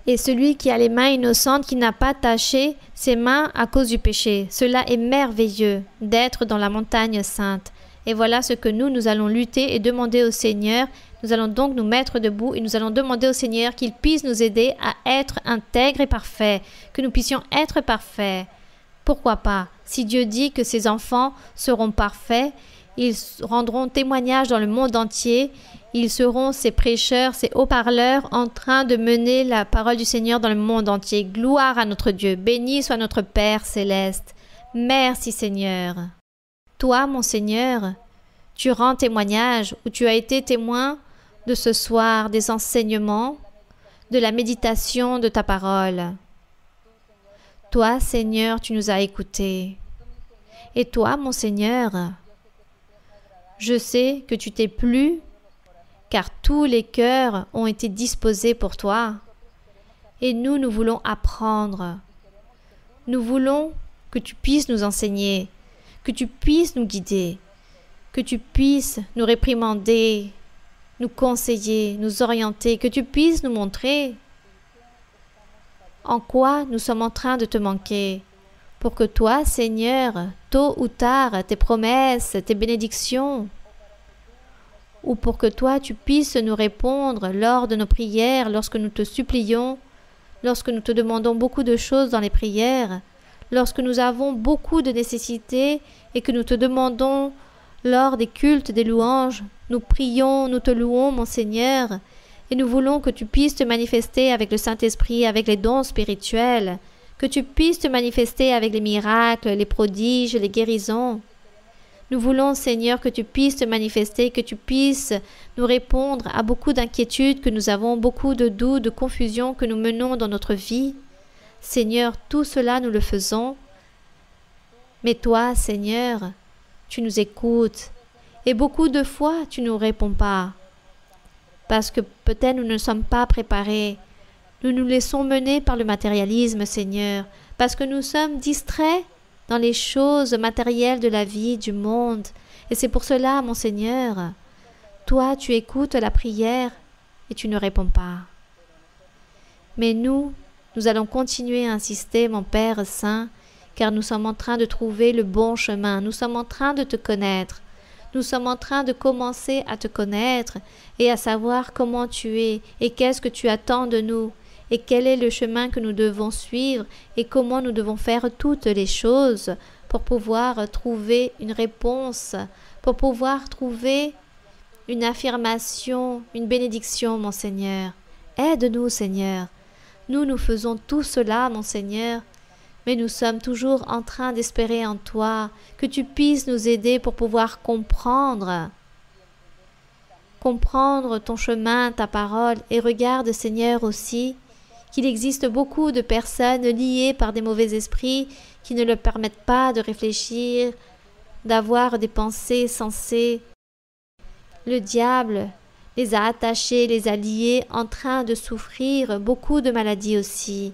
Et celui qui a les mains innocentes, qui n'a pas taché ses mains à cause du péché. Cela est merveilleux d'être dans la montagne sainte. Et voilà ce que nous allons lutter et demander au Seigneur. Nous allons donc nous mettre debout et nous allons demander au Seigneur qu'il puisse nous aider à être intègres et parfaits, que nous puissions être parfaits. Pourquoi pas? Si Dieu dit que ses enfants seront parfaits, ils rendront témoignage dans le monde entier, ils seront ses prêcheurs, ses haut-parleurs en train de mener la parole du Seigneur dans le monde entier. Gloire à notre Dieu, béni soit notre Père céleste. Merci Seigneur. Toi, mon Seigneur, tu rends témoignage ou tu as été témoin de ce soir, des enseignements, de la méditation de ta parole. Toi, Seigneur, tu nous as écoutés. Et toi, mon Seigneur, je sais que tu t'es plu, car tous les cœurs ont été disposés pour toi. Et nous voulons apprendre. Nous voulons que tu puisses nous enseigner, que tu puisses nous guider, que tu puisses nous réprimander, nous conseiller, nous orienter, que tu puisses nous montrer en quoi nous sommes en train de te manquer, pour que toi, Seigneur, tôt ou tard, tes promesses, tes bénédictions, ou pour que toi, tu puisses nous répondre lors de nos prières, lorsque nous te supplions, lorsque nous te demandons beaucoup de choses dans les prières, lorsque nous avons beaucoup de nécessités et que nous te demandons lors des cultes, des louanges, nous prions, nous te louons, mon Seigneur, et nous voulons que tu puisses te manifester avec le Saint-Esprit, avec les dons spirituels, que tu puisses te manifester avec les miracles, les prodiges, les guérisons. Nous voulons, Seigneur, que tu puisses te manifester, que tu puisses nous répondre à beaucoup d'inquiétudes que nous avons, beaucoup de doutes, de confusions que nous menons dans notre vie. Seigneur, tout cela nous le faisons. Mais toi, Seigneur, tu nous écoutes et beaucoup de fois tu ne nous réponds pas. Parce que peut-être nous ne sommes pas préparés. Nous nous laissons mener par le matérialisme, Seigneur, parce que nous sommes distraits dans les choses matérielles de la vie, du monde. Et c'est pour cela, mon Seigneur, toi, tu écoutes la prière et tu ne réponds pas. Mais nous allons continuer à insister, mon Père Saint, car nous sommes en train de trouver le bon chemin. Nous sommes en train de te connaître. Nous sommes en train de commencer à te connaître et à savoir comment tu es et qu'est-ce que tu attends de nous. Et quel est le chemin que nous devons suivre et comment nous devons faire toutes les choses pour pouvoir trouver une réponse, pour pouvoir trouver une affirmation, une bénédiction, mon Seigneur. Aide-nous, Seigneur. Nous faisons tout cela, mon Seigneur, mais nous sommes toujours en train d'espérer en toi, que tu puisses nous aider pour pouvoir comprendre ton chemin, ta parole, et regarde, Seigneur, aussi, qu'il existe beaucoup de personnes liées par des mauvais esprits qui ne leur permettent pas de réfléchir, d'avoir des pensées sensées. Le diable les a attachés, les a liés, en train de souffrir beaucoup de maladies aussi.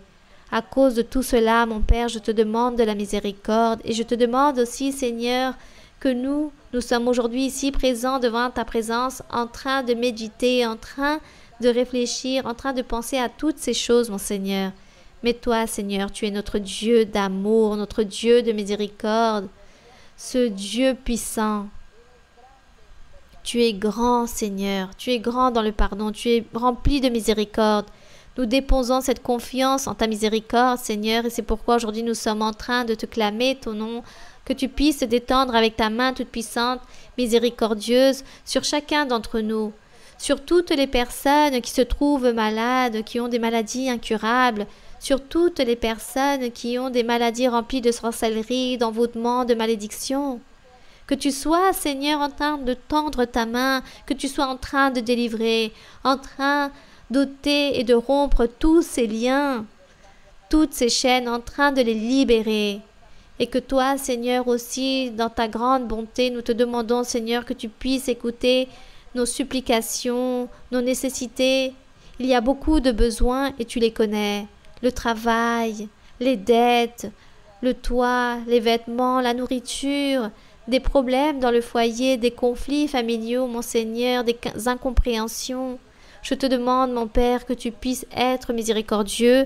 À cause de tout cela, mon Père, je te demande de la miséricorde et je te demande aussi, Seigneur, que nous sommes aujourd'hui ici présents devant ta présence, en train de méditer, en train de réfléchir, en train de penser à toutes ces choses, mon Seigneur. Mais toi, Seigneur, tu es notre Dieu d'amour, notre Dieu de miséricorde, ce Dieu puissant. Tu es grand, Seigneur, tu es grand dans le pardon, tu es rempli de miséricorde. Nous déposons cette confiance en ta miséricorde, Seigneur, et c'est pourquoi aujourd'hui nous sommes en train de te clamer ton nom, que tu puisses te détendre avec ta main toute puissante, miséricordieuse, sur chacun d'entre nous. Sur toutes les personnes qui se trouvent malades, qui ont des maladies incurables, sur toutes les personnes qui ont des maladies remplies de sorcellerie, d'envoûtement, de malédiction. Que tu sois, Seigneur, en train de tendre ta main, que tu sois en train de délivrer, en train d'ôter et de rompre tous ces liens, toutes ces chaînes, en train de les libérer. Et que toi, Seigneur, aussi, dans ta grande bonté, nous te demandons, Seigneur, que tu puisses écouter nos supplications, nos nécessités. Il y a beaucoup de besoins et tu les connais. Le travail, les dettes, le toit, les vêtements, la nourriture, des problèmes dans le foyer, des conflits familiaux, mon Seigneur, des incompréhensions. Je te demande, mon Père, que tu puisses être miséricordieux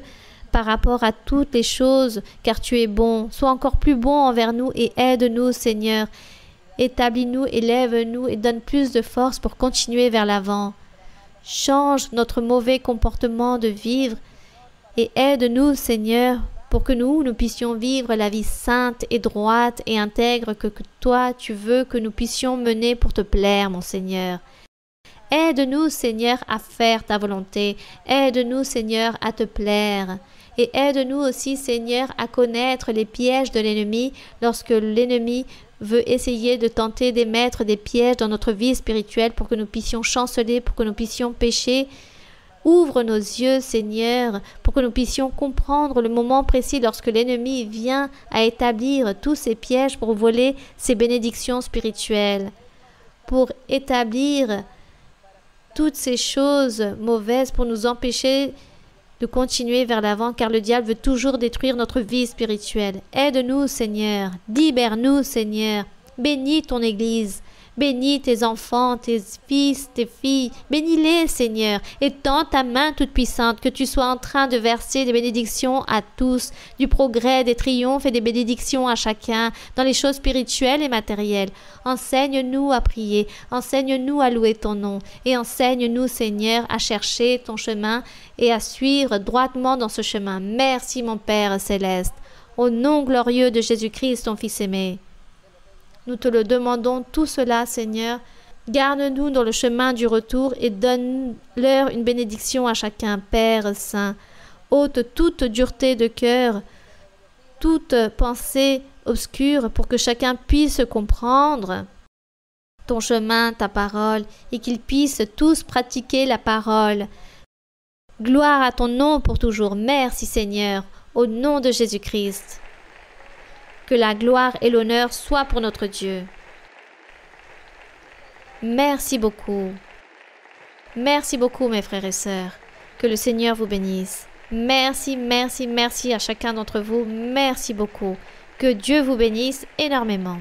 par rapport à toutes les choses, car tu es bon. Sois encore plus bon envers nous et aide-nous, Seigneur. Établis-nous, élève-nous et donne plus de force pour continuer vers l'avant. Change notre mauvais comportement de vivre et aide-nous, Seigneur, pour que nous puissions vivre la vie sainte et droite et intègre que toi, tu veux que nous puissions mener pour te plaire, mon Seigneur. Aide-nous, Seigneur, à faire ta volonté. Aide-nous, Seigneur, à te plaire. Et aide-nous aussi, Seigneur, à connaître les pièges de l'ennemi lorsque l'ennemi veut essayer de tenter d'émettre des pièges dans notre vie spirituelle pour que nous puissions chanceler, pour que nous puissions pécher. Ouvre nos yeux, Seigneur, pour que nous puissions comprendre le moment précis lorsque l'ennemi vient à établir tous ces pièges pour voler ces bénédictions spirituelles, pour établir toutes ces choses mauvaises pour nous empêcher de continuer vers l'avant, car le diable veut toujours détruire notre vie spirituelle. Aide-nous, Seigneur. Libère-nous, Seigneur. Bénis ton Église. Bénis tes enfants, tes fils, tes filles. Bénis-les, Seigneur. Et tends ta main toute puissante, que tu sois en train de verser des bénédictions à tous, du progrès, des triomphes et des bénédictions à chacun, dans les choses spirituelles et matérielles. Enseigne-nous à prier, enseigne-nous à louer ton nom, et enseigne-nous, Seigneur, à chercher ton chemin et à suivre droitement dans ce chemin. Merci, mon Père céleste. Au nom glorieux de Jésus-Christ, ton Fils aimé. Nous te le demandons tout cela, Seigneur. Garde-nous dans le chemin du retour et donne-leur une bénédiction à chacun, Père Saint. Ôte toute dureté de cœur, toute pensée obscure pour que chacun puisse comprendre ton chemin, ta parole, et qu'ils puissent tous pratiquer la parole. Gloire à ton nom pour toujours. Merci Seigneur, au nom de Jésus-Christ. Que la gloire et l'honneur soient pour notre Dieu. Merci beaucoup. Merci beaucoup mes frères et sœurs. Que le Seigneur vous bénisse. Merci, merci, merci à chacun d'entre vous. Merci beaucoup. Que Dieu vous bénisse énormément.